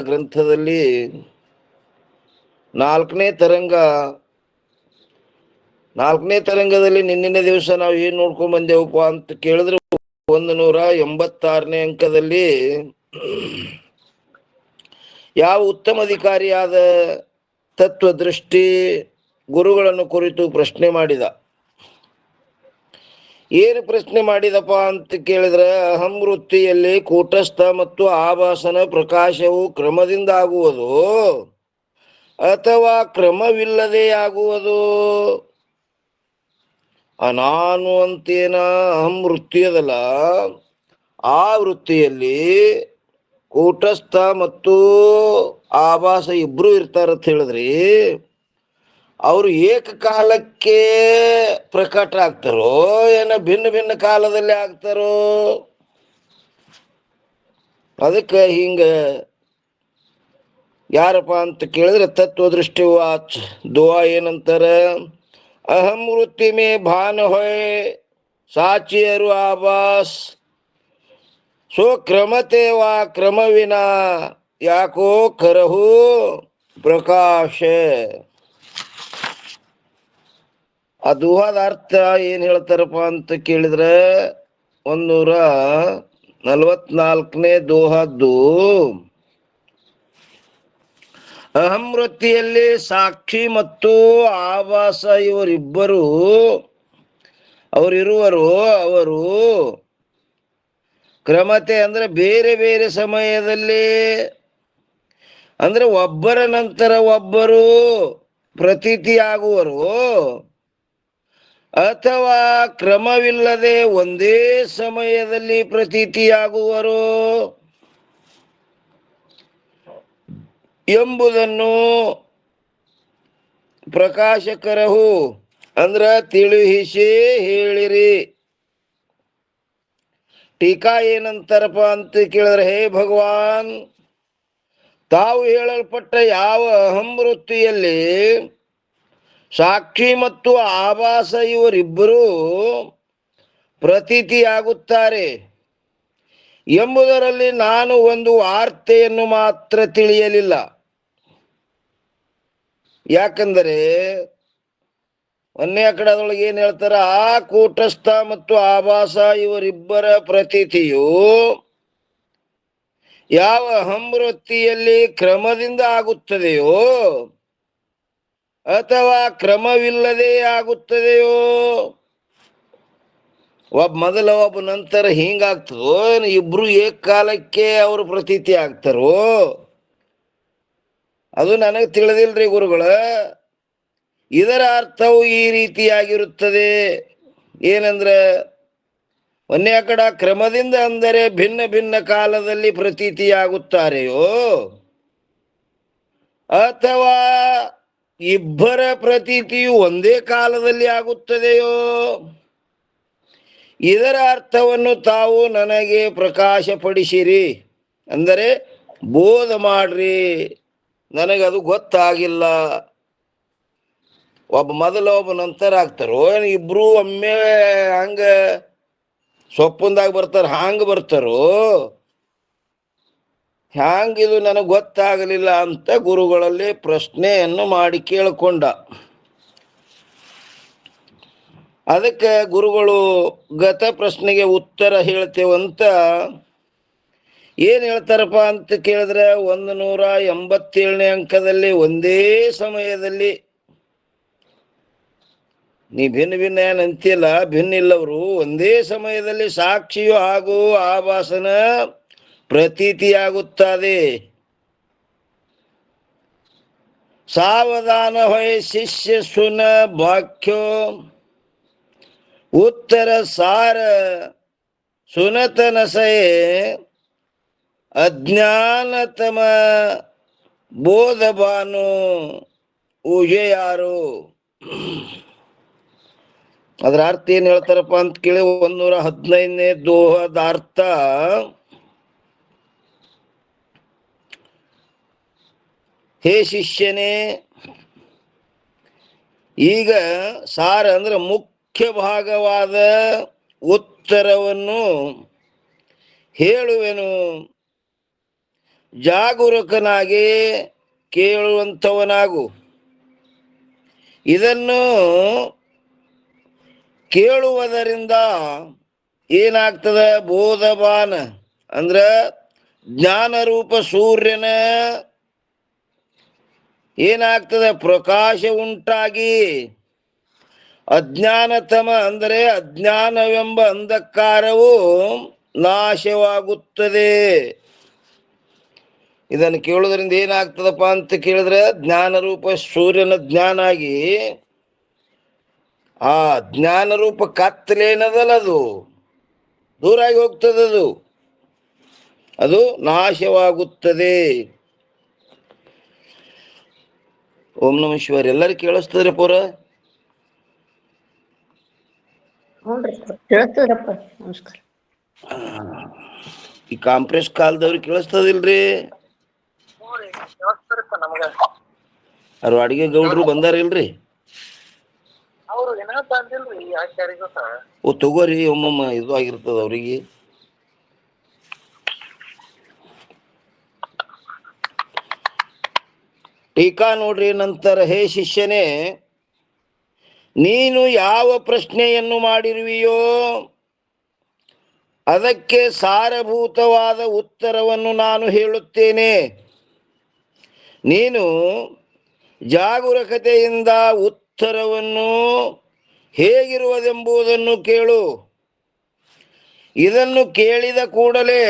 ಗ್ರಂಥದಲ್ಲಿ ನಾಲ್ಕನೇ ತರಂಗದಲ್ಲಿ ನಿನ್ನೆ ದಿವಸ ನಾವು ಏನ್ ನೋಡ್ಕೊಂಡ್ ಬಂದೇವಪ್ಪ ಅಂತ ಕೇಳಿದ್ರೆ 186ನೇ ಅಂಕದಲ್ಲಿ ಯಾವ ಉತ್ತಮ ಅಧಿಕಾರಿಯಾದ ತತ್ವದೃಷ್ಟಿ ಗುರುಗಳನ್ನು ಕುರಿತು ಪ್ರಶ್ನೆ ಮಾಡಿದ. ಏನು ಪ್ರಶ್ನೆ ಮಾಡಿದಪ್ಪ ಅಂತ ಕೇಳಿದ್ರೆ, ಅಹಂ ವೃತ್ತಿಯಲ್ಲಿ ಕೂಟಸ್ಥ ಮತ್ತು ಆಭಾಸನ ಪ್ರಕಾಶವು ಕ್ರಮದಿಂದ ಆಗುವುದು ಅಥವಾ ಕ್ರಮವಿಲ್ಲದೆ ಆಗುವುದು? ನಾನು ಅಂತೇನ ಅಹಂ ವೃತ್ತಿ ಅದಲ್ಲ, ಆ ವೃತ್ತಿಯಲ್ಲಿ ಕೂಟಸ್ಥ ಮತ್ತು ಆಭಾಸ ಇಬ್ರು ಇರ್ತಾರಂತ ಹೇಳಿದ್ರಿ. ಅವರು ಏಕಕಾಲಕ್ಕೆ ಪ್ರಕಟ ಆಗ್ತಾರೋ ಏನ ಭಿನ್ನ ಭಿನ್ನ ಕಾಲದಲ್ಲಿ ಆಗ್ತಾರೋ? ಅದಕ್ಕೆ ಹಿಂಗ ಯಾರಪ್ಪ ಅಂತ ಕೇಳಿದ್ರೆ ತತ್ವದೃಷ್ಟಿ ವಾಚ್ ದುವಾ ಏನಂತಾರ, ಅಹಂ ವೃತ್ತಿ ಮೇ ಭಾನ ಹೊಯ್ ಸಾಚಿಯರು ಆಭಾಸ್ ಸೋ ಕ್ರಮತೆ ವಾ ಕ್ರಮವಿನ ಯಾಕೋ ಕರಹು ಪ್ರಕಾಶ. ಆ ದುಹಾದ ಅರ್ಥ ಏನ್ ಹೇಳ್ತಾರಪ್ಪ ಅಂತ ಕೇಳಿದ್ರೆ 144ನೇ ದೋಹದ್ದು, ಅಹಂ ವೃತ್ತಿಯಲ್ಲಿ ಸಾಕ್ಷಿ ಮತ್ತು ಆಭಾಸ ಇವರಿಬ್ಬರು ಅವರು ಕ್ರಮತೆ ಅಂದ್ರೆ ಬೇರೆ ಬೇರೆ ಸಮಯದಲ್ಲಿ, ಅಂದ್ರೆ ಒಬ್ಬರ ನಂತರ ಒಬ್ಬರು ಪ್ರತೀತಿಯಾಗುವರು ಅಥವಾ ಕ್ರಮವಿಲ್ಲದೆ ಒಂದೇ ಸಮಯದಲ್ಲಿ ಪ್ರತೀತಿಯಾಗುವರು ಎಂಬುದನ್ನು ಪ್ರಕಾಶಕರಹು ಅಂದ್ರ ತಿಳಿಸಿ ಹೇಳಿರಿ. ಟೀಕಾ ಏನಂತಾರಪ್ಪ ಅಂತ ಕೇಳಿದ್ರೆ, ಹೇ ಭಗವಾನ್, ತಾವು ಹೇಳಲ್ಪಟ್ಟ ಯಾವ ಅಹಂ ವೃತ್ತಿಯಲ್ಲಿ ಸಾಕ್ಷಿ ಮತ್ತು ಆಭಾಸ ಇವರಿಬ್ಬರು ಪ್ರತೀತಿಯಾಗುತ್ತಾರೆ ಎಂಬುದರಲ್ಲಿ ನಾನು ಒಂದು ವಾರ್ತೆಯನ್ನು ಮಾತ್ರ ತಿಳಿಯಲಿಲ್ಲ. ಯಾಕಂದರೆ ಒಂದೇ ಕಡದೊಳಗೆ ಏನ್ ಹೇಳ್ತಾರ, ಆ ಕೂಟಸ್ಥ ಮತ್ತು ಆಭಾಸ ಇವರಿಬ್ಬರ ಪ್ರತೀತಿಯು ಯಾವ ಅಹಂ ವೃತ್ತಿಯಲ್ಲಿ ಕ್ರಮದಿಂದ ಆಗುತ್ತದೆಯೋ ಅಥವಾ ಕ್ರಮವಿಲ್ಲದೆ ಆಗುತ್ತದೆಯೋ? ಮೊದಲ ಒಬ್ಬ ನಂತರ ಹಿಂಗಾಗ್ತದೋ, ಇಬ್ರು ಏಕಕಾಲಕ್ಕೆ ಅವರು ಪ್ರತೀತಿ ಆಗ್ತಾರೋ? ಅದು ನನಗೆ ತಿಳಿದಿಲ್ರಿ ಗುರುಗಳ. ಇದರ ಅರ್ಥವು ಈ ರೀತಿಯಾಗಿರುತ್ತದೆ, ಏನಂದ್ರೆ ಒಂದೇ ಕಡ ಕ್ರಮದಿಂದ ಅಂದರೆ ಭಿನ್ನ ಭಿನ್ನ ಕಾಲದಲ್ಲಿ ಪ್ರತೀತಿಯಾಗುತ್ತಾರೆಯೋ ಅಥವಾ ಇಬ್ಬರ ಪ್ರತೀತಿಯು ಒಂದೇ ಕಾಲದಲ್ಲಿ ಆಗುತ್ತದೆಯೋ? ಇದರ ಅರ್ಥವನ್ನು ತಾವು ನನಗೆ ಪ್ರಕಾಶಪಡಿಸಿರಿ, ಅಂದರೆ ಬೋಧ ಮಾಡ್ರಿ, ನನಗದು ಗೊತ್ತಾಗಿಲ್ಲ. ಒಬ್ಬ ಮೊದಲ ಒಬ್ಬ ನಂತರ ಆಗ್ತಾರೋ, ಇಬ್ರು ಒಮ್ಮೆ ಹಂಗ ಸೊಪ್ಪಂದಾಗ ಬರ್ತಾರ ಹಾಂಗ ಬರ್ತಾರೋ? ಹ್ಯಾಂಗಿದು ನನಗೆ ಗೊತ್ತಾಗಲಿಲ್ಲ ಅಂತ ಗುರುಗಳಲ್ಲಿ ಪ್ರಶ್ನೆಯನ್ನು ಮಾಡಿ ಕೇಳಿಕೊಂಡ. ಅದಕ್ಕೆ ಗುರುಗಳು ಗತ ಪ್ರಶ್ನೆಗೆ ಉತ್ತರ ಹೇಳ್ತೇವಂತ ಏನ್ ಹೇಳ್ತಾರಪ್ಪ ಅಂತ ಕೇಳಿದ್ರೆ, 187ನೇ ಅಂಕದಲ್ಲಿ ಒಂದೇ ಸಮಯದಲ್ಲಿ, ನೀ ಭಿನ್ನ ಭಿನ್ನ ಏನ್ ಅಂತಿಲ್ಲ, ಭಿನ್ನ ಇಲ್ಲವರು ಒಂದೇ ಸಮಯದಲ್ಲಿ ಸಾಕ್ಷಿಯು ಹಾಗೂ ಆಭಾಸನ ಪ್ರತೀತಿಯಾಗುತ್ತದೆ. ಸಾವಧಾನ ಹೊಯ್ ಶಿಷ್ಯ ಸುನ ವಾಕ್ಯೋ ಉತ್ತರ ಸಾರ ಸುನತನಸಯೇ ಅಜ್ಞಾನತಮ ಬೋಧಬಾನು ಉಜಯಾರು. ಅದರ ಅರ್ಥ ಏನ್ ಹೇಳ್ತಾರಪ್ಪ ಅಂತ ಕೇಳಿ 115ನೇ ದೋಹದ ಅರ್ಥ, ಹೇ ಶಿಷ್ಯನೇ, ಈಗ ಸಾರ ಅಂದ್ರೆ ಮುಖ್ಯ ಭಾಗವಾದ ಉತ್ತರವನ್ನು ಹೇಳುವೆನು. ಜಾಗರೂಕನಾಗಿ ಕೇಳುವಂಥವನಾಗು. ಇದನ್ನು ಕೇಳುವುದರಿಂದ ಏನಾಗ್ತದ? ಬೋಧವಾನ ಅಂದ್ರ ಜ್ಞಾನರೂಪ ಸೂರ್ಯನ ಏನಾಗ್ತದೆ? ಪ್ರಕಾಶ ಉಂಟಾಗಿ ಅಜ್ಞಾನತಮ ಅಂದರೆ ಅಜ್ಞಾನವೆಂಬ ಅಂಧಕಾರವು ನಾಶವಾಗುತ್ತದೆ. ಇದನ್ನು ಕೇಳುವುದರಿಂದ ಏನಾಗ್ತದಪ್ಪ ಅಂತ ಕೇಳಿದ್ರೆ, ಜ್ಞಾನರೂಪ ಸೂರ್ಯನ ಜ್ಞಾನ ಆಗಿ ಆ ಜ್ಞಾನರೂಪ ಕತ್ತಲೇನದಲ್ಲ ಅದು ದೂರಾಗಿ ಹೋಗ್ತದದು, ಅದು ನಾಶವಾಗುತ್ತದೆ. ಓಂ ನಮಃ ಶಿವಾಯ. ಎಲ್ಲರಿಗೂ ಕೇಳಿಸ್ತದ್ರಿ ಪೂರ? ನಮಸ್ಕಾರ. ಈ ಕಾಂಪ್ರೆಸ್ ಕಾಲದವ್ರಿಗೆ ಕೇಳಿಸ್ತದಿಲ್ರಿ? ಅವ್ರು ಅಡಿಗೆ ಗೌಡ್ರು ಬಂದಾರ ಇಲ್ರಿ? ಓ ತಗೋರಿ, ಒಮ್ಮಮ್ಮ ಇದು ಆಗಿರ್ತದ ಅವ್ರಿಗೆ. ಟೀಕಾ ನೋಡ್ರಿ. ನಂತರ, ಹೇ ಶಿಷ್ಯನೇ, ನೀನು ಯಾವ ಪ್ರಶ್ನೆಯನ್ನು ಮಾಡಿರುವೆಯೋ ಅದಕ್ಕೆ ಸಾರಭೂತವಾದ ಉತ್ತರವನ್ನು ನಾನು ಹೇಳುತ್ತೇನೆ. ನೀನು ಜಾಗರೂಕತೆಯಿಂದ ಉತ್ತರವನ್ನು ಹೇಗಿರುವುದೆಂಬುದನ್ನು ಕೇಳು. ಇದನ್ನು ಕೇಳಿದ ಕೂಡಲೇ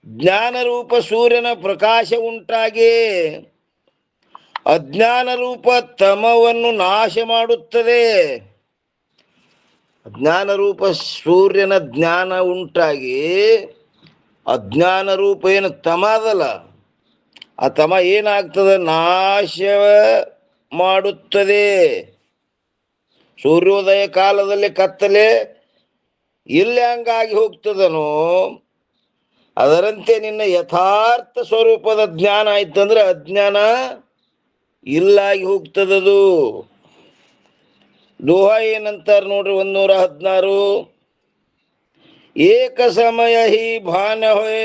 ಜ್ಞಾನರೂಪ ಸೂರ್ಯನ ಪ್ರಕಾಶ ಉಂಟಾಗಿ ಅಜ್ಞಾನರೂಪ ತಮವನ್ನು ನಾಶ ಮಾಡುತ್ತದೆ. ಅಜ್ಞಾನರೂಪ ಸೂರ್ಯನ ಜ್ಞಾನ ಉಂಟಾಗಿ ಅಜ್ಞಾನ ರೂಪ ಏನು ತಮ ಅದಲ್ಲ, ಆ ತಮ ಏನಾಗ್ತದೆ? ನಾಶ ಮಾಡುತ್ತದೆ. ಸೂರ್ಯೋದಯ ಕಾಲದಲ್ಲಿ ಕತ್ತಲೆ ಇಲ್ಲಿ ಹಂಗಾಗಿ ಹೋಗ್ತದನೋ ಅದರಂತೆ ನಿನ್ನ ಯಥಾರ್ಥ ಸ್ವರೂಪದ ಜ್ಞಾನ ಆಯ್ತಂದ್ರೆ ಅಜ್ಞಾನ ಇಲ್ಲಾಗಿ ಹೋಗ್ತದದು. ದೋಹ ಏನಂತಾರ ನೋಡ್ರಿ, 116. ಏಕ ಸಮಯ ಹಿ ಭಾನ ಹೋಯ್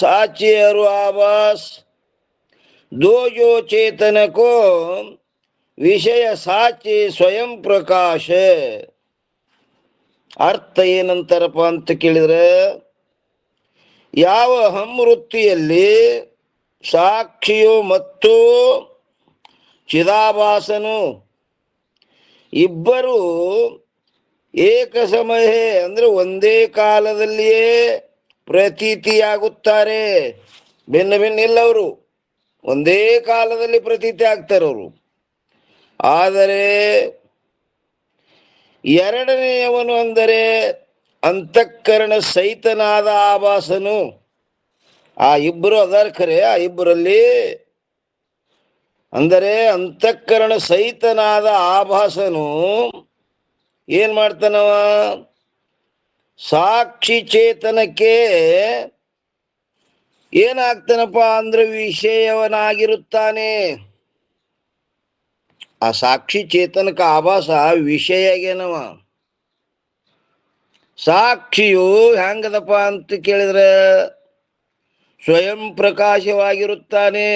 ಸಾಚಿ ಅರು ಆವಾಸ್ ದೋ ಜೋ ಚೇತನ ಕೋ ವಿಷಯ ಸಾಚಿ ಸ್ವಯಂ ಪ್ರಕಾಶ. ಅರ್ಥ ಏನಂತಾರಪ್ಪ ಅಂತ ಕೇಳಿದ್ರೆ, ಯಾವ ಅಹಂವೃತ್ತಿಯಲ್ಲಿ ಸಾಕ್ಷಿಯು ಮತ್ತು ಚಿದಾಭಾಸನು ಇಬ್ಬರು ಏಕ ಸಮಯ ಅಂದ್ರೆ ಒಂದೇ ಕಾಲದಲ್ಲಿಯೇ ಪ್ರತೀತಿಯಾಗುತ್ತಾರೆ. ಭಿನ್ನ ಭಿನ್ನ ಇಲ್ಲ, ಅವರು ಒಂದೇ ಕಾಲದಲ್ಲಿ ಪ್ರತೀತಿ ಆಗ್ತಾರೆ ಅವರು. ಆದರೆ ಎರಡನೆಯವನು ಅಂದರೆ ಅಂತಃಕರಣ ಸಹಿತನಾದ ಆಭಾಸನು. ಆ ಇಬ್ಬರು ಅದಾರ ಖರೆ, ಆ ಇಬ್ಬರಲ್ಲಿ ಅಂದರೆ ಅಂತಃಕರಣ ಸಹಿತನಾದ ಆಭಾಸನು ಏನ್ ಮಾಡ್ತಾನವ? ಸಾಕ್ಷಿ ಚೇತನಕ್ಕೆ ಏನಾಗ್ತಾನಪ್ಪ ಅಂದ್ರೆ ವಿಷಯವನಾಗಿರುತ್ತಾನೆ. ಆ ಸಾಕ್ಷಿ ಚೇತನಕ ಆಭಾಸ ವಿಷಯಗೇನವ. ಸಾಕ್ಷಿಯು ಹೆಂಗದಪ್ಪ ಅಂತ ಕೇಳಿದ್ರೆ ಸ್ವಯಂ ಪ್ರಕಾಶವಾಗಿರುತ್ತಾನೆ.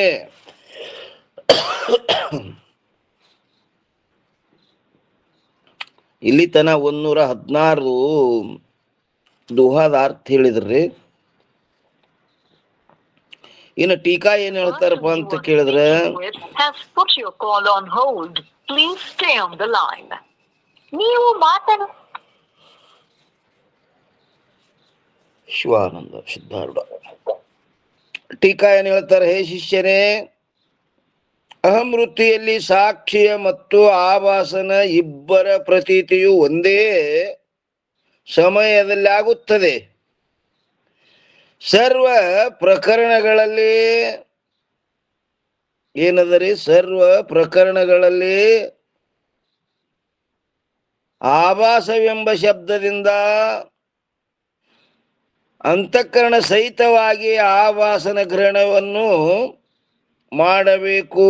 ಇಲ್ಲಿ ತನ 116 ದುಹಾದ ಅರ್ಥ ಹೇಳಿದ್ರಿ. ಇನ್ನು ಟೀಕಾ ಏನ್ ಹೇಳ್ತಾರಪ್ಪ ಅಂತ ಕೇಳಿದ್ರೆ, ಶಿವಾನಂದ ಸಿದ್ಧಾರೂಢ ಟೀಕಾ ಏನ್ ಹೇಳ್ತಾರೆ? ಹೇ ಶಿಷ್ಯನೇ, ಅಹಂ ವೃತ್ತಿಯಲ್ಲಿ ಸಾಕ್ಷಿಯ ಮತ್ತು ಆಭಾಸನ ಇಬ್ಬರ ಪ್ರತೀತಿಯು ಒಂದೇ ಸಮಯದಲ್ಲಿ ಆಗುತ್ತದೆ. ಸರ್ವ ಪ್ರಕರಣಗಳಲ್ಲಿ ಏನದರಿ? ಸರ್ವ ಪ್ರಕರಣಗಳಲ್ಲಿ ಆಭಾಸವೆಂಬ ಶಬ್ದದಿಂದ ಅಂತಃಕರಣ ಸಹಿತವಾಗಿ ಆಭಾಸನ ಗ್ರಹಣವನ್ನು ಮಾಡಬೇಕು.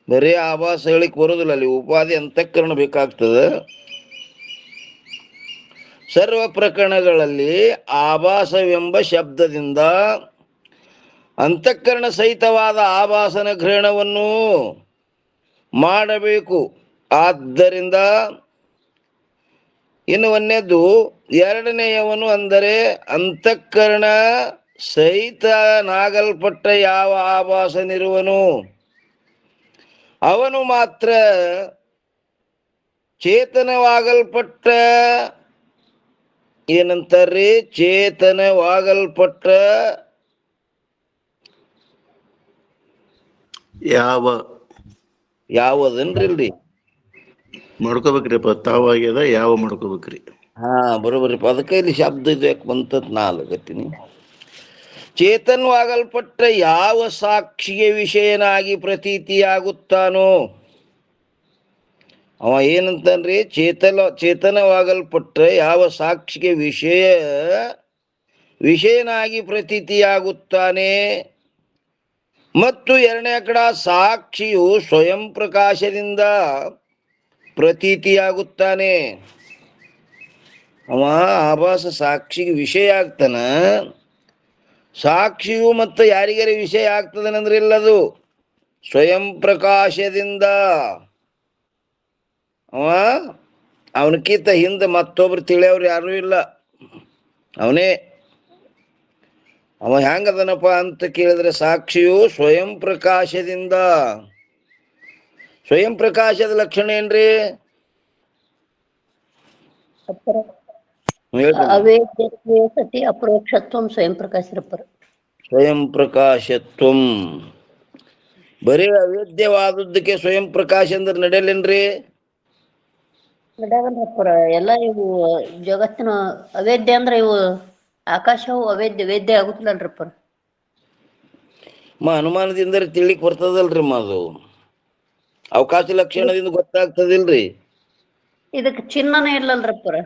ಬರೀ ಆಭಾಸ ಹೇಳಿಕ್ ಬರೋದಿಲ್ಲ, ಅಲ್ಲಿ ಉಪಾಧಿ ಅಂತಃಕರಣ ಬೇಕಾಗ್ತದೆ. ಸರ್ವ ಪ್ರಕರಣಗಳಲ್ಲಿ ಆಭಾಸವೆಂಬ ಶಬ್ದದಿಂದ ಅಂತಃಕರಣ ಸಹಿತವಾದ ಆಭಾಸನ ಗ್ರಹಣವನ್ನು ಮಾಡಬೇಕು. ಆದ್ದರಿಂದ ಇನ್ನು ಒಂದನೇದು ಎರಡನೆಯವನು ಅಂದರೆ ಅಂತಃಕರಣ ಸಹಿತನಾಗಲ್ಪಟ್ಟ ಯಾವ ಆಭಾಸನಿರುವನು ಅವನು ಮಾತ್ರ ಚೇತನವಾಗಲ್ಪಟ್ಟ ಏನಂತಾರ್ರಿ, ಚೇತನವಾಗಲ್ಪಟ್ಟ ಯಾವದನ್ರಿ ಮಾಡ್ಕೋಬೇಕ್ರಿಪ್ಪ, ತಾವಾಗ್ಯದ ಯಾವ ಮಾಡ್ಕೋಬೇಕ್ರಿ. ಬರೋಬರಿಪ್ಪ. ಅದಕ್ಕೆ ಇಲ್ಲಿ ಶಬ್ದ ಯಾಕೆ ಬಂತತ್ ನಾ ಅಲ್ಲಗತ್ತೀನಿ. ಚೇತನವಾಗಲ್ಪಟ್ಟ ಯಾವ ಸಾಕ್ಷಿಗೆ ವಿಷಯನಾಗಿ ಪ್ರತೀತಿಯಾಗುತ್ತಾನೋ ಅವ ಏನಂತನ್ರಿ, ಚೇತನವಾಗಲ್ಪಟ್ಟ ಯಾವ ಸಾಕ್ಷಿಗೆ ವಿಷಯನಾಗಿ ಪ್ರತೀತಿಯಾಗುತ್ತಾನೆ. ಮತ್ತು ಎರಡನೇ ಕಡೆ ಸಾಕ್ಷಿಯು ಸ್ವಯಂ ಪ್ರಕಾಶದಿಂದ ಪ್ರತೀತಿಯಾಗುತ್ತಾನೆ. ಅವ ಆಭಾಸ ಸಾಕ್ಷಿಗೆ ವಿಷಯ ಆಗ್ತಾನ. ಸಾಕ್ಷಿಯು ಮತ್ತು ಯಾರಿಗಾರಿ ವಿಷಯ ಆಗ್ತದನಂದ್ರೆ ಇಲ್ಲದು ಸ್ವಯಂ ಪ್ರಕಾಶದಿಂದ. ಅವನಕ್ಕಿಂತ ಹಿಂದೆ ಮತ್ತೊಬ್ರು ತಿಳಿಯವ್ರು ಯಾರೂ ಇಲ್ಲ, ಅವನೇ. ಅವ ಹೆಂಗದನಪ್ಪ ಅಂತ ಕೇಳಿದ್ರೆ ಸಾಕ್ಷಿಯು ಸ್ವಯಂ ಪ್ರಕಾಶದಿಂದ. ಸ್ವಯಂ ಪ್ರಕಾಶದ ಲಕ್ಷಣ ಏನ್ರಿ? ಅಪರೋಕ್ಷತ್ವಂ ಸ್ವಯಂ ಪ್ರಕಾಶರಪ್ಪರ. ಸ್ವಯಂ ಪ್ರಕಾಶತ್ವಂ ಬರೀ ಅವೇದ್ಯವಾದದ್ದಕ್ಕೆ ಸ್ವಯಂ ಪ್ರಕಾಶ ಅಂದ್ರೆ ನಡೆಯಲೇನ್ರಿ? ನಡೆಯಲ್ಲಪ್ಪರ. ಎಲ್ಲ ಇವು ಜಗತ್ತಿನ ಅವೇದ್ಯ ಅಂದ್ರೆ ಇವು ಆಕಾಶವು ವೇದ್ಯ ಆಗುತ್ತಿಲ್ಲಲ್ರಪ್ಪ. ಅನುಮಾನದಿಂದ ತಿಳಿಕ್ ಬರ್ತದಲ್ರಿ ಅದು ಅವಕಾಶ ಲಕ್ಷಣದಿಂದ ಗೊತ್ತಾಗ್ತದಿಲ್ರಿ. ಇದಕ್ಕೆ ಚಿನ್ನನೇ ಇಲ್ಲಲ್ರಪ್ಪರ.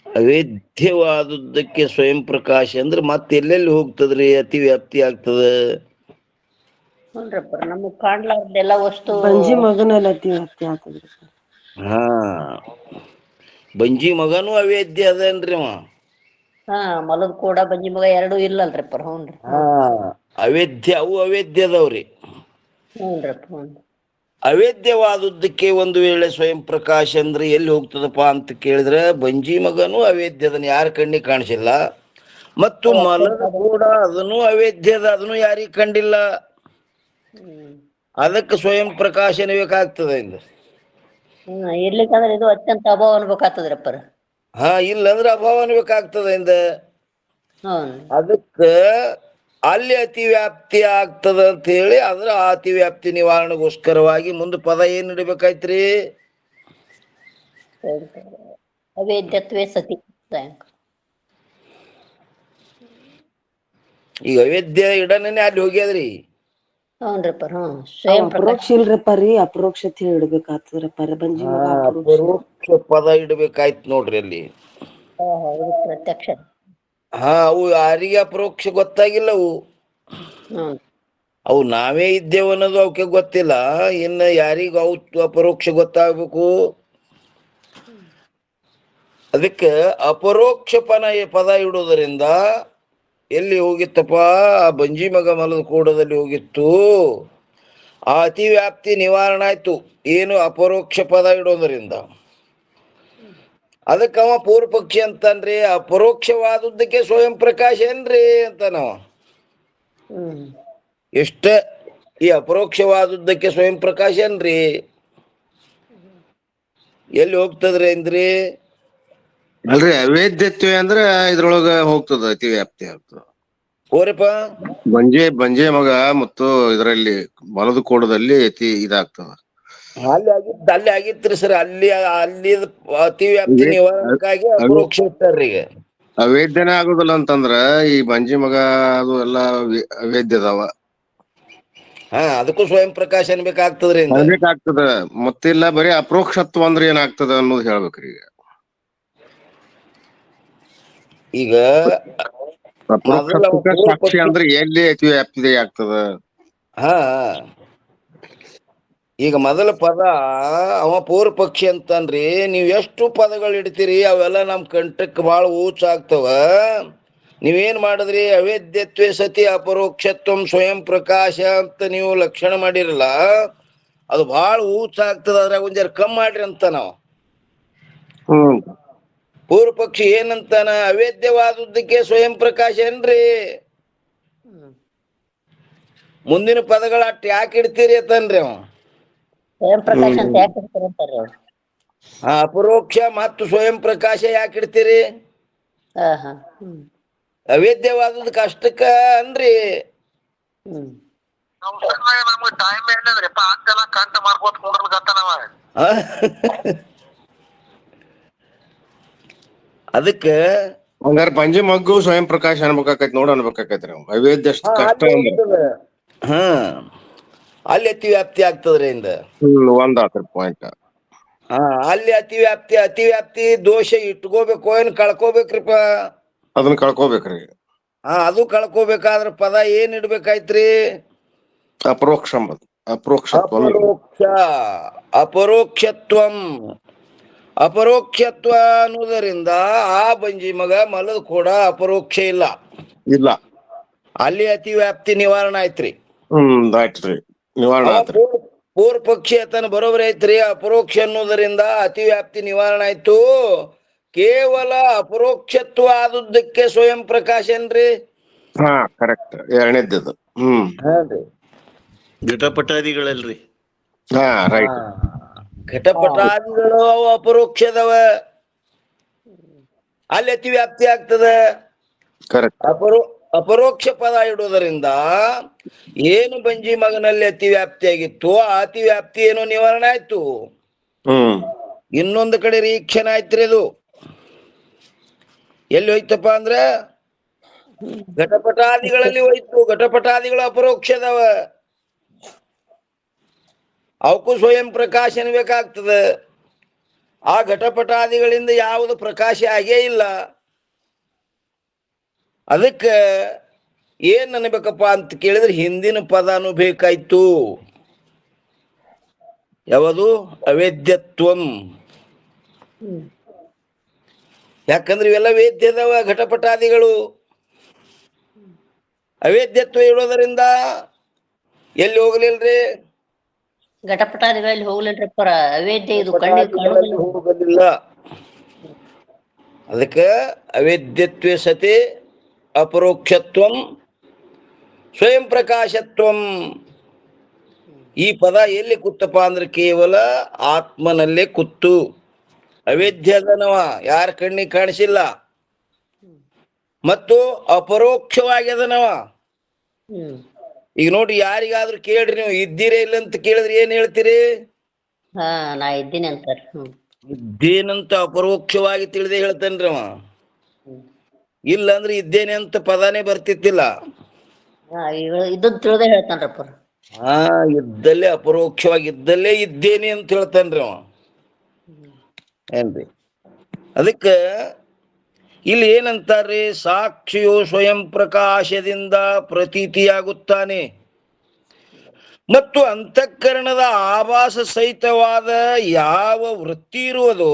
ಅವೇದ್ಯವಾದದ್ದಕ್ಕೆ ಸ್ವಯಂ ಪ್ರಕಾಶ ಅಂದ್ರೆ ಮತ್ತೆ ಎಲ್ಲೆಲ್ಲಿ ಹೋಗ್ತದ್ರಿ? ಅತಿ ವ್ಯಾಪ್ತಿ ಆಗ್ತದ. ನೋಡ್ರಪ್ಪ, ನಮಗ್ ಕಾಣ್ಲಾರ್ದೆಲ್ಲ ವಸ್ತು ಬಂಜಿ ಮಗನಲ್ಲಿ ಅತಿ ವ್ಯಾಪ್ತಿ ಆಗ್ತದ್ರಿ. ಬಂಜಿ ಮಗನೂ ಅವೇದ್ಯ ಅದನ್ರಿ. ಮಲದ ಕೂಡ ಬಂಜಿ ಮಗ ಎರಡೂ ಇಲ್ಲಲ್ರಪ್ಪ. ಹ್ಞೂನ್ರಿ. ಅವೇದ್ಯ, ಅವು ಅವೇದ್ಯ ಅದಾವ್ರಿ. ಹ್ಞೂನ್ರಪ್ಪ. ಅವೇದ್ಯವಾದದ್ದಕ್ಕೆ ಒಂದು ವೇಳೆ ಸ್ವಯಂ ಪ್ರಕಾಶ ಅಂದ್ರೆ ಎಲ್ಲಿ ಹೋಗ್ತದಪ್ಪ ಅಂತ ಕೇಳಿದ್ರೆ ಬಂಜಿ ಮಗನೂ ಅವೇದ್ಯದನ, ಯಾರ ಕಣ್ಣಿಗೆ ಕಾಣಿಸಿಲ್ಲ. ಮತ್ತು ಮಲದ ಕೂಡ ಅದನ್ನು ಅವೇದ್ಯದ, ಅದನ್ನು ಯಾರಿಗೆ ಕಂಡಿಲ್ಲ. ಅದಕ್ಕೆ ಸ್ವಯಂ ಪ್ರಕಾಶನ ಬೇಕಾಗ್ತದೆ ಇಂದ. ಇರ್ಲಿಕ್ಕಂದ್ರೆ ಇದು ಅತ್ಯಂತ ಅಭಾವ ಅನ್ಬೇಕಾಗ್ತದ್ರಪ್ಪರ. ಇಲ್ಲಂದ್ರೆ ಅಭಾವ ಅನ್ಬೇಕಾಗ್ತದೆ ಇಂದ. ಅದಕ್ಕೆ ಅಲ್ಲಿ ಅತಿ ವ್ಯಾಪ್ತಿ ಆಗ್ತದ ಅಂತ ಹೇಳಿ ಅದ್ರ ಅತಿ ವ್ಯಾಪ್ತಿ ನಿವಾರಣೆಗೋಸ್ಕರವಾಗಿ ಮುಂದೆ ಪದ ಏನ್ ಇಡಬೇಕಾಯ್ತ್ರಿ? ಅವೇದ್ಯತ್ವೇ ಸತಿ. ಈಗ ಅವೇದ್ಯ ಇಡನೇ ಅಲ್ಲಿ ಹೋಗ್ಯದ್ರಿ. ಅಪರೋಕ್ಷ ಇಲ್ರಪ್ಪ ರೀ, ಅಪರೋಕ್ಷತೆ ಇಡ್ಬೇಕಾಗ್ತದ್ರಪ್ಪ. ಬಂಜಿ ಮಗ ಅಪರೋಕ್ಷ ಪದ ಇಡ್ಬೇಕಾಯ್ತು ನೋಡ್ರಿ ಅಲ್ಲಿ. ಪ್ರತ್ಯಕ್ಷ. ಅವು ಯಾರಿಗೆ ಅಪರೋಕ್ಷ ಗೊತ್ತಾಗಿಲ್ಲ. ಅವು ನಾವೇ ಇದ್ದೇವೆ ಅನ್ನೋದು ಅವಕ್ಕೆ ಗೊತ್ತಿಲ್ಲ. ಇನ್ನು ಯಾರಿಗ ಅವು ಅಪರೋಕ್ಷ ಗೊತ್ತಾಗ್ಬೇಕು. ಅದಕ್ಕೆ ಅಪರೋಕ್ಷ ಪದ ಇಡುವುದರಿಂದ ಎಲ್ಲಿ ಹೋಗಿತ್ತಪ್ಪ? ಬಂಜಿ ಮಗ ಮಲದ ಕೂಡದಲ್ಲಿ ಹೋಗಿತ್ತು. ಆ ಅತಿ ವ್ಯಾಪ್ತಿ ನಿವಾರಣೆ ಆಯ್ತು. ಏನು? ಅಪರೋಕ್ಷ ಪದ ಇಡೋದರಿಂದ. ಅದಕ್ಕೆ ಅವ ಪೂರ್ವ ಪಕ್ಷಿ ಅಂತನ್ರಿ, ಅಪರೋಕ್ಷವಾದದ್ದಕ್ಕೆ ಸ್ವಯಂ ಪ್ರಕಾಶ ಏನ್ರಿ ಅಂತ ನಾವ ಎಷ್ಟ ಈ ಅಪರೋಕ್ಷವಾದದ್ದಕ್ಕೆ ಸ್ವಯಂ ಪ್ರಕಾಶ ಏನ್ರಿ ಎಲ್ಲಿ ಹೋಗ್ತದ್ರಿ ಅಂದ್ರಿ? ಅಲ್ರಿ, ಅವೇದ್ಯತ್ವ ಅಂದ್ರ ಇದ್ರೊಳಗ ಹೋಗ್ತದ, ಅತಿ ವ್ಯಾಪ್ತಿ ಆಗ್ತದ. ಓರಪ್ಪ, ಬಂಜೆ ಮಗ ಮತ್ತು ಇದರಲ್ಲಿ ಮಲದ ಕೋಡದಲ್ಲಿ ಅತಿ ಇದಾಗ್ತದ. ಅಲ್ಲಿ ಆಗಿತ್ರಿ ಸರ್. ಅಲ್ಲಿ ಅತಿ ವ್ಯಾಪ್ತಿ ನಿವಾರಣಕ್ಕಾಗಿ ಅಪರೋಕ್ಷ ಇರ್ತಾರ್ರಿ. ಈಗ ಅವೇದ್ಯನೇ ಆಗುದಿಲ್ಲ ಅಂತಂದ್ರ ಈ ಬಂಜಿ ಮಗ ಅದು ಎಲ್ಲಾ ಅವೇದ್ಯದವ. ಅದಕ್ಕೂ ಸ್ವಯಂ ಪ್ರಕಾಶ ಅನ್ಬೇಕಾಗ್ತದ್ರಿ. ಆಗ್ತದ. ಮತ್ತಿಲ್ಲ ಬರೀ ಅಪರೋಕ್ಷತ್ವ ಅಂದ್ರೆ ಏನಾಗ್ತದ ಅನ್ನೋದು ಹೇಳ್ಬೇಕ್ರಿ. ಈಗ ಸಾಕ್ಷಿ ಅಂದ್ರೆ ಎಲ್ಲಿ ಅತಿ ವ್ಯಾಪ್ತಿ ಆಗ್ತದ? ಈಗ ಮೊದಲ ಪದ ಅವ ಪೂರ್ವ ಪಕ್ಷಿ ಅಂತನ್ರಿ. ನೀವ್ ಎಷ್ಟು ಪದಗಳು ಇಡ್ತೀರಿ ಅವೆಲ್ಲ ನಮ್ ಕಂಠಕ್ಕೆ ಬಹಳ ಊಚ ಆಗ್ತವ. ನೀವೇನ್ ಮಾಡಿದ್ರಿ, ಅವೇದ್ಯತ್ವೇ ಸತಿ ಅಪರೋಕ್ಷತ್ವಂ ಸ್ವಯಂ ಪ್ರಕಾಶ ಅಂತ ನೀವು ಲಕ್ಷಣ ಮಾಡಿರಲ್ಲ, ಅದು ಬಹಳ ಊಚ ಆಗ್ತದ. ಅದ್ರಾಗ ಒಂದ್ ಜರ ಕಮ್ಮಿ ಮಾಡ್ರಿ ಅಂತ ನಾವು. ಹ್ಮ್ ಪೂರ್ವ ಪಕ್ಷಿ ಏನಂತಾನ, ಅವೇದ್ಯವಾದದ್ದಕ್ಕೆ ಸ್ವಯಂ ಪ್ರಕಾಶ ಏನ್ರಿ. ಮುಂದಿನ ಪದಗಳ ಅಟ್ ಯಾಕೆ ಇಡ್ತೀರಿ ಅಂತನ್ರಿ ಅವ. ಸ್ವಯಂ ಪ್ರಕಾಶ ಅಂತ ಯಾಕೆ ಅಂತಾರ್ರಿ ಅವ್ರು? ಅಪರೋಕ್ಷ ಮತ್ತು ಸ್ವಯಂ ಪ್ರಕಾಶ ಯಾಕೆ ಇಡ್ತೀರಿ? ಹಾ ಹಾ ಹ್ಮ್ ಅವೇದ್ಯವಾದದಕ್ಕೆ ಅಷ್ಟಕ್ಕ ಅನ್ರಿ. ಹ್ಮ್ ನಮ್ಗೆ ಟೈಮ್ ಏನಂದ್ರಿಪ್ಪ ಅಂತೆಲ್ಲ ಕಂಟ ಮಾಡ್ಕೋತ ಕುಂಡ್ರಲ್ಗತ್ತ ನಾವ. ಅದಕ್ಕ ಹಂಗಾರ ಪಂಜೆ ಮಗ್ಗು ಸ್ವಯಂ ಪ್ರಕಾಶ ಅನ್ಬೇಕಾಕೈತಿ, ನೋಡ್ ಅನ್ಬೇಕಾಕೈತ್ರಿ ನಾವು. ಅವೇದ್ಯ ಅಷ್ಟು ಕಷ್ಟ ಅಂದ್ರೆ ಹಾ ಅಲ್ಲಿ ಅತಿವ್ಯಾಪ್ತಿ ಆಗ್ತದ್ರಿ ಇಂದ. ಒಂದ್ ಆತ್ರಿ ಪಾಯಿಂಟ್. ಹಾ ಅಲ್ಲಿ ಅತಿವ್ಯಾಪ್ತಿ ದೋಷ ಇಟ್ಕೋಬೇಕು ಏನ್ ಕಳ್ಕೋಬೇಕ್ರಿಪ್ಪ? ಅದನ್ನ ಕಳ್ಕೊಬೇಕ್ರಿ. ಅದು ಕಳ್ಕೋಬೇಕಾದ್ರ ಪದ ಏನ್ ಇಡ್ಬೇಕಾಯ್ತ್ರಿ? ಅಪರೋಕ್ಷ ಅಪರೋಕ್ಷತ್ವ. ಅಪರೋಕ್ಷತ್ವಂ. ಅಪರೋಕ್ಷತ್ವ ಅನ್ನುವುದರಿಂದ ಆ ಬಂಜಿ ಮಗ ಮಲದ ಕೂಡ ಅಪರೋಕ್ಷ ಇಲ್ಲ. ಅಲ್ಲಿ ಅತಿವ್ಯಾಪ್ತಿ ನಿವಾರಣೆ ಆಯ್ತ್ರಿ. ಆಯ್ತ್ರಿ, ನಿವಾರಣೆ ಆತ್ರಿ. ಪೂರ್ವ ಪಕ್ಷಿ ಆತನ ಬರೋಬರಿ ಐತ್ರಿ. ಅಪರೋಕ್ಷ ಅನ್ನೋದರಿಂದ ಅತಿವ್ಯಾಪ್ತಿ ನಿವಾರಣೆ ಆಯ್ತು. ಕೇವಲ ಅಪರೋಕ್ಷತ್ವ ಆದದ್ದಕ್ಕೆ ಸ್ವಯಂ ಪ್ರಕಾಶ ಏನ್ರಿ? ಹಾ ಕರೆಕ್ಟ್, ಎರಡನೇದ್ದು. ಘಟಪಟಾದಿಗಳಲ್ರಿ. ಹಾ ರೈಟ್. ಘಟಪಟಾದಿಗಳು ಅವು ಅಪರೋಕ್ಷದವ, ಅಲ್ಲಿ ಅತಿವ್ಯಾಪ್ತಿ ಆಗ್ತದ. ಕರೆಕ್ಟ್. ಅಪರೋಕ್ಷ ಪದ ಇಡುವುದರಿಂದ ಏನು ಬಂಜಿ ಮಗನಲ್ಲಿ ಅತಿವ್ಯಾಪ್ತಿ ಆಗಿತ್ತು, ಆ ಅತಿವ್ಯಾಪ್ತಿ ಏನು ನಿವಾರಣೆ ಆಯ್ತು. ಇನ್ನೊಂದು ಕಡೆ ರೀಕ್ಷಣ ಆಯ್ತ್ರಿ. ಅದು ಎಲ್ಲಿ ಹೋಯ್ತಪ್ಪ ಅಂದ್ರ ಘಟಪಟಾದಿಗಳಲ್ಲಿ ಹೋಯ್ತು. ಘಟಪಟಾದಿಗಳು ಅಪರೋಕ್ಷದವ, ಅವಕ್ಕೂ ಸ್ವಯಂ ಪ್ರಕಾಶ ಅನ್ಬೇಕಾಗ್ತದ. ಆ ಘಟಪಟಾದಿಗಳಿಂದ ಯಾವುದು ಪ್ರಕಾಶ ಆಗೇ ಇಲ್ಲ. ಅದಕ್ಕ ಏನ್ ಅನ್ಬೇಕಪ್ಪ ಅಂತ ಕೇಳಿದ್ರೆ ಹಿಂದಿನ ಪದನು ಬೇಕಾಯ್ತು. ಯಾವುದು? ಅವೇದ್ಯತ್ವಂ. ಯಾಕಂದ್ರೆ ಇವೆಲ್ಲ ವೇದ್ಯದವ ಘಟಪಟಾದಿಗಳು. ಅವೇದ್ಯತ್ವ ಇಡೋದರಿಂದ ಎಲ್ಲಿ ಹೋಗ್ಲಿಲ್ರಿ? ಘಟಪಟಾದಿಗಳಲ್ಲಿ ಹೋಗ್ಲಿಲ್ರಿ ಪರ. ಅವೇದ್ಯ ಇದು ಕಣ್ಣಿಗೆ ಹೋಗಲಿಲ್ಲ. ಅದಕ್ಕೆ ಅವೇದ್ಯತ್ವೇ ಸತಿ ಅಪರೋಕ್ಷತ್ವಂ ಸ್ವಯಂ ಪ್ರಕಾಶತ್ವಂ. ಈ ಪದ ಎಲ್ಲಿ ಕೂತಪ್ಪ ಅಂದ್ರೆ ಕೇವಲ ಆತ್ಮನಲ್ಲೇ ಕೂತು. ಅವೇದ್ಯದನವ, ಯಾರ ಕಣ್ಣಿಗೆ ಕಾಣಿಸಿಲ್ಲ, ಮತ್ತು ಅಪರೋಕ್ಷವಾಗ್ಯದನವ. ಈಗ ನೋಡಿ, ಯಾರಿಗಾದ್ರೂ ಕೇಳ್ರಿ ನೀವು, ಇದ್ದೀರೇ ಇಲ್ಲ ಅಂತ ಕೇಳಿದ್ರೆ ಏನ್ ಹೇಳ್ತೀರಿ? ಹಾ ನಾ ಇದ್ದೀನಿ ಅಂತಾರ. ಇದ್ದೇನಂತ ಅಪರೋಕ್ಷವಾಗಿ ತಿಳಿದೇ ಹೇಳ್ತೇನ್ರಿ ಅವ. ಇಲ್ಲ ಅಂದ್ರೆ ಇದ್ದೇನೆ ಅಂತ ಪದಾನೇ ಬರ್ತಿತ್ತಿಲ್ಲ. ಇದನ್ನ ತಿಳಿದೇ ಹೇಳ್ತಾನ್ರಪ್ಪ. ಇದ್ದಲ್ಲೇ ಅಪರೋಕ್ಷವಾಗಿ ಇದ್ದಲ್ಲೇ ಇದ್ದೇನೆ ಅಂತ ಹೇಳ್ತಾನ್ರಿ ಅವ. ಏನ್ರಿ? ಅದಕ್ಕ ಇಲ್ಲಿ ಏನಂತಾರ್ರಿ? ಸಾಕ್ಷಿಯು ಸ್ವಯಂ ಪ್ರಕಾಶದಿಂದ ಪ್ರತೀತಿಯಾಗುತ್ತಾನೆ ಮತ್ತು ಅಂತಃಕರಣದ ಆಭಾಸ ಸಹಿತವಾದ ಯಾವ ವೃತ್ತಿ ಇರುವುದೋ,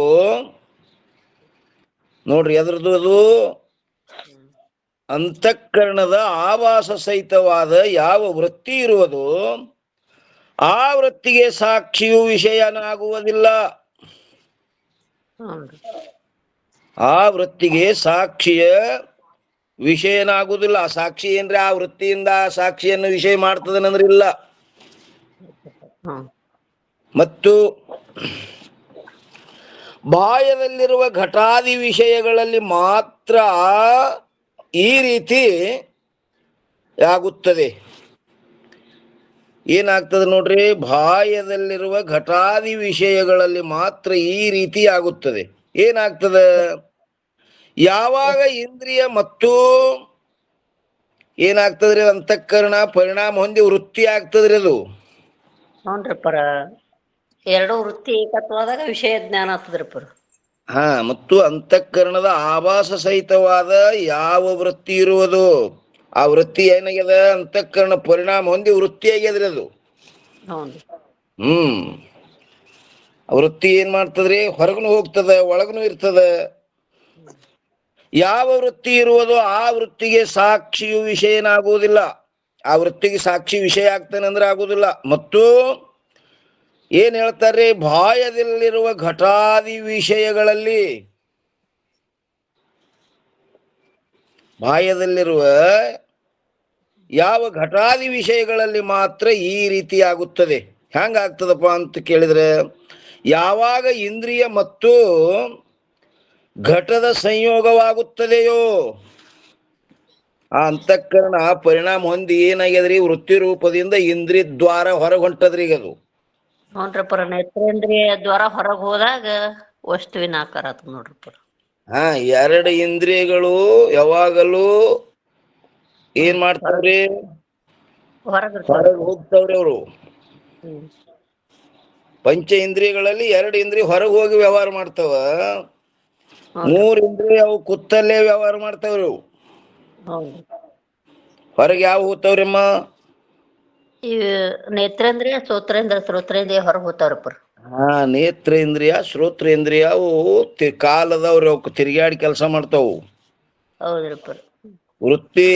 ನೋಡ್ರಿ ಎದ್ರದ್ದು ಅದು, ಅಂತಃಕರಣದ ಆಭಾಸ ಸಹಿತವಾದ ಯಾವ ವೃತ್ತಿ ಇರುವುದೋ ಆ ವೃತ್ತಿಗೆ ಸಾಕ್ಷಿಯು ವಿಷಯನಾಗುವುದಿಲ್ಲ. ಆ ವೃತ್ತಿಗೆ ಸಾಕ್ಷಿಯ ವಿಷಯನಾಗುವುದಿಲ್ಲ. ಸಾಕ್ಷಿ ಏನ್ರಿ ಆ ವೃತ್ತಿಯಿಂದ ಸಾಕ್ಷಿಯನ್ನು ವಿಷಯ ಮಾಡ್ತದನಂದ್ರೆ ಇಲ್ಲ. ಮತ್ತು ಬಾಹ್ಯದಲ್ಲಿರುವ ಘಟಾದಿ ವಿಷಯಗಳಲ್ಲಿ ಮಾತ್ರ ಈ ರೀತಿ ಆಗುತ್ತದೆ. ಏನಾಗ್ತದೆ ನೋಡ್ರಿ? ಬಾಹ್ಯದಲ್ಲಿರುವ ಘಟಾದಿ ವಿಷಯಗಳಲ್ಲಿ ಮಾತ್ರ ಈ ರೀತಿ ಆಗುತ್ತದೆ. ಏನಾಗ್ತದೆ? ಯಾವಾಗ ಇಂದ್ರಿಯ ಮತ್ತು ಏನಾಗ್ತದ್ರಿ ಅಂತಃಕರಣ ಪರಿಣಾಮ ಹೊಂದಿ ವೃತ್ತಿ ಆಗ್ತದ್ರಿ ಅದು. ನೋಡ್ರಿ ಪರ, ಎರಡು ವೃತ್ತಿ ಏಕತ್ವಾದಾಗ ವಿಷಯ ಜ್ಞಾನ ಆಗ್ತದ್ರಿ ಪರ. ಮತ್ತು ಅಂತಃಕರಣದ ಆಭಾಸ ಸಹಿತವಾದ ಯಾವ ವೃತ್ತಿ ಇರುವುದು, ಆ ವೃತ್ತಿ ಏನಾಗ್ಯದ? ಅಂತಃಕರಣ ಪರಿಣಾಮ ಹೊಂದಿ ವೃತ್ತಿ ಆಗ್ಯದ್ರಿ ಅದು. ವೃತ್ತಿ ಏನ್ ಮಾಡ್ತದ್ರಿ? ಹೊರಗನು ಹೋಗ್ತದ, ಒಳಗನು ಇರ್ತದ. ಯಾವ ವೃತ್ತಿ ಇರುವುದೋ ಆ ವೃತ್ತಿಗೆ ಸಾಕ್ಷಿಯು ವಿಷಯನಾಗುವುದಿಲ್ಲ. ಆ ವೃತ್ತಿಗೆ ಸಾಕ್ಷಿ ವಿಷಯ ಆಗ್ತಾನೆ ಅಂದ್ರೆ ಆಗುವುದಿಲ್ಲ. ಮತ್ತು ಏನ್ ಹೇಳ್ತಾರೆ? ಬಾಯದಲ್ಲಿರುವ ಘಟಾದಿ ವಿಷಯಗಳಲ್ಲಿ, ಬಾಯದಲ್ಲಿರುವ ಯಾವ ಘಟಾದಿ ವಿಷಯಗಳಲ್ಲಿ ಮಾತ್ರ ಈ ರೀತಿ ಆಗುತ್ತದೆ. ಹೆಂಗಾಗ್ತದಪ್ಪ ಅಂತ ಕೇಳಿದ್ರೆ, ಯಾವಾಗ ಇಂದ್ರಿಯ ಮತ್ತು ಘಟದ ಸಂಯೋಗವಾಗುತ್ತದೆಯೋ ಆ ಅಂತಃಕರಣ ಪರಿಣಾಮ ಹೊಂದಿ ಏನಾಗ್ಯದ್ರಿ? ವೃತ್ತಿ ರೂಪದಿಂದ ಇಂದ್ರಿಯ ದ್ವಾರ ಹೊರಗೆ ಹೊಂಟದ್ರಿ. ಈಗ ಅದು ನೋಡ್ರಿಪ್ಪರ ನೇತ್ರೇಂದ್ರಿಯ ದ್ವಾರ ಹೊರಗ್ ಹೋದಾಗ ವಸ್ತುವಿನ ಆಕಾರ ಆತ ನೋಡ್ರಿಪ್ಪರ. ಎರಡು ಇಂದ್ರಿಯಗಳು ಯಾವಾಗಲೂ ಏನ್ ಮಾಡ್ತಾವ್ರಿ? ಹೊರಗೆ ಹೋಗ್ತಾವ್ರಿ ಅವರು. ಪಂಚ ಇಂದ್ರಿಯಗಳಲ್ಲಿ 2 ಇಂದ್ರಿಯ ಹೊರಗೆ ಹೋಗಿ ವ್ಯವಹಾರ ಮಾಡ್ತಾವ. 3 ಇಂದ್ರಿಯ ಅವು ಕುತ್ತಲ್ಲೇ ವ್ಯವಹಾರ ಮಾಡ್ತಾವ್ರಿ. ಅವು ಹೊರಗೆ ಯಾವ ಹೋಗ್ತಾವ್ರಮ್ಮ? ಈ ನೇತ್ರೇಂದ್ರಿಯ, ಶ್ರೋತ್ರೇಂದ್ರಿಯ ಹೊರಗೆ ಹೋಗ್ತಾವ್ರಪ್ಪರ. ನೇತ್ರೇಂದ್ರಿಯ, ಶ್ರೋತ್ರೇಂದ್ರಿಯ ಅವು ಕಾಲದವ್ರು ಅವಕ್ಕೆ ತಿರುಗಾಡಿ ಕೆಲಸ ಮಾಡ್ತಾವು. ಹೌದ್ರಿಪ್ಪರ. ವೃತ್ತಿ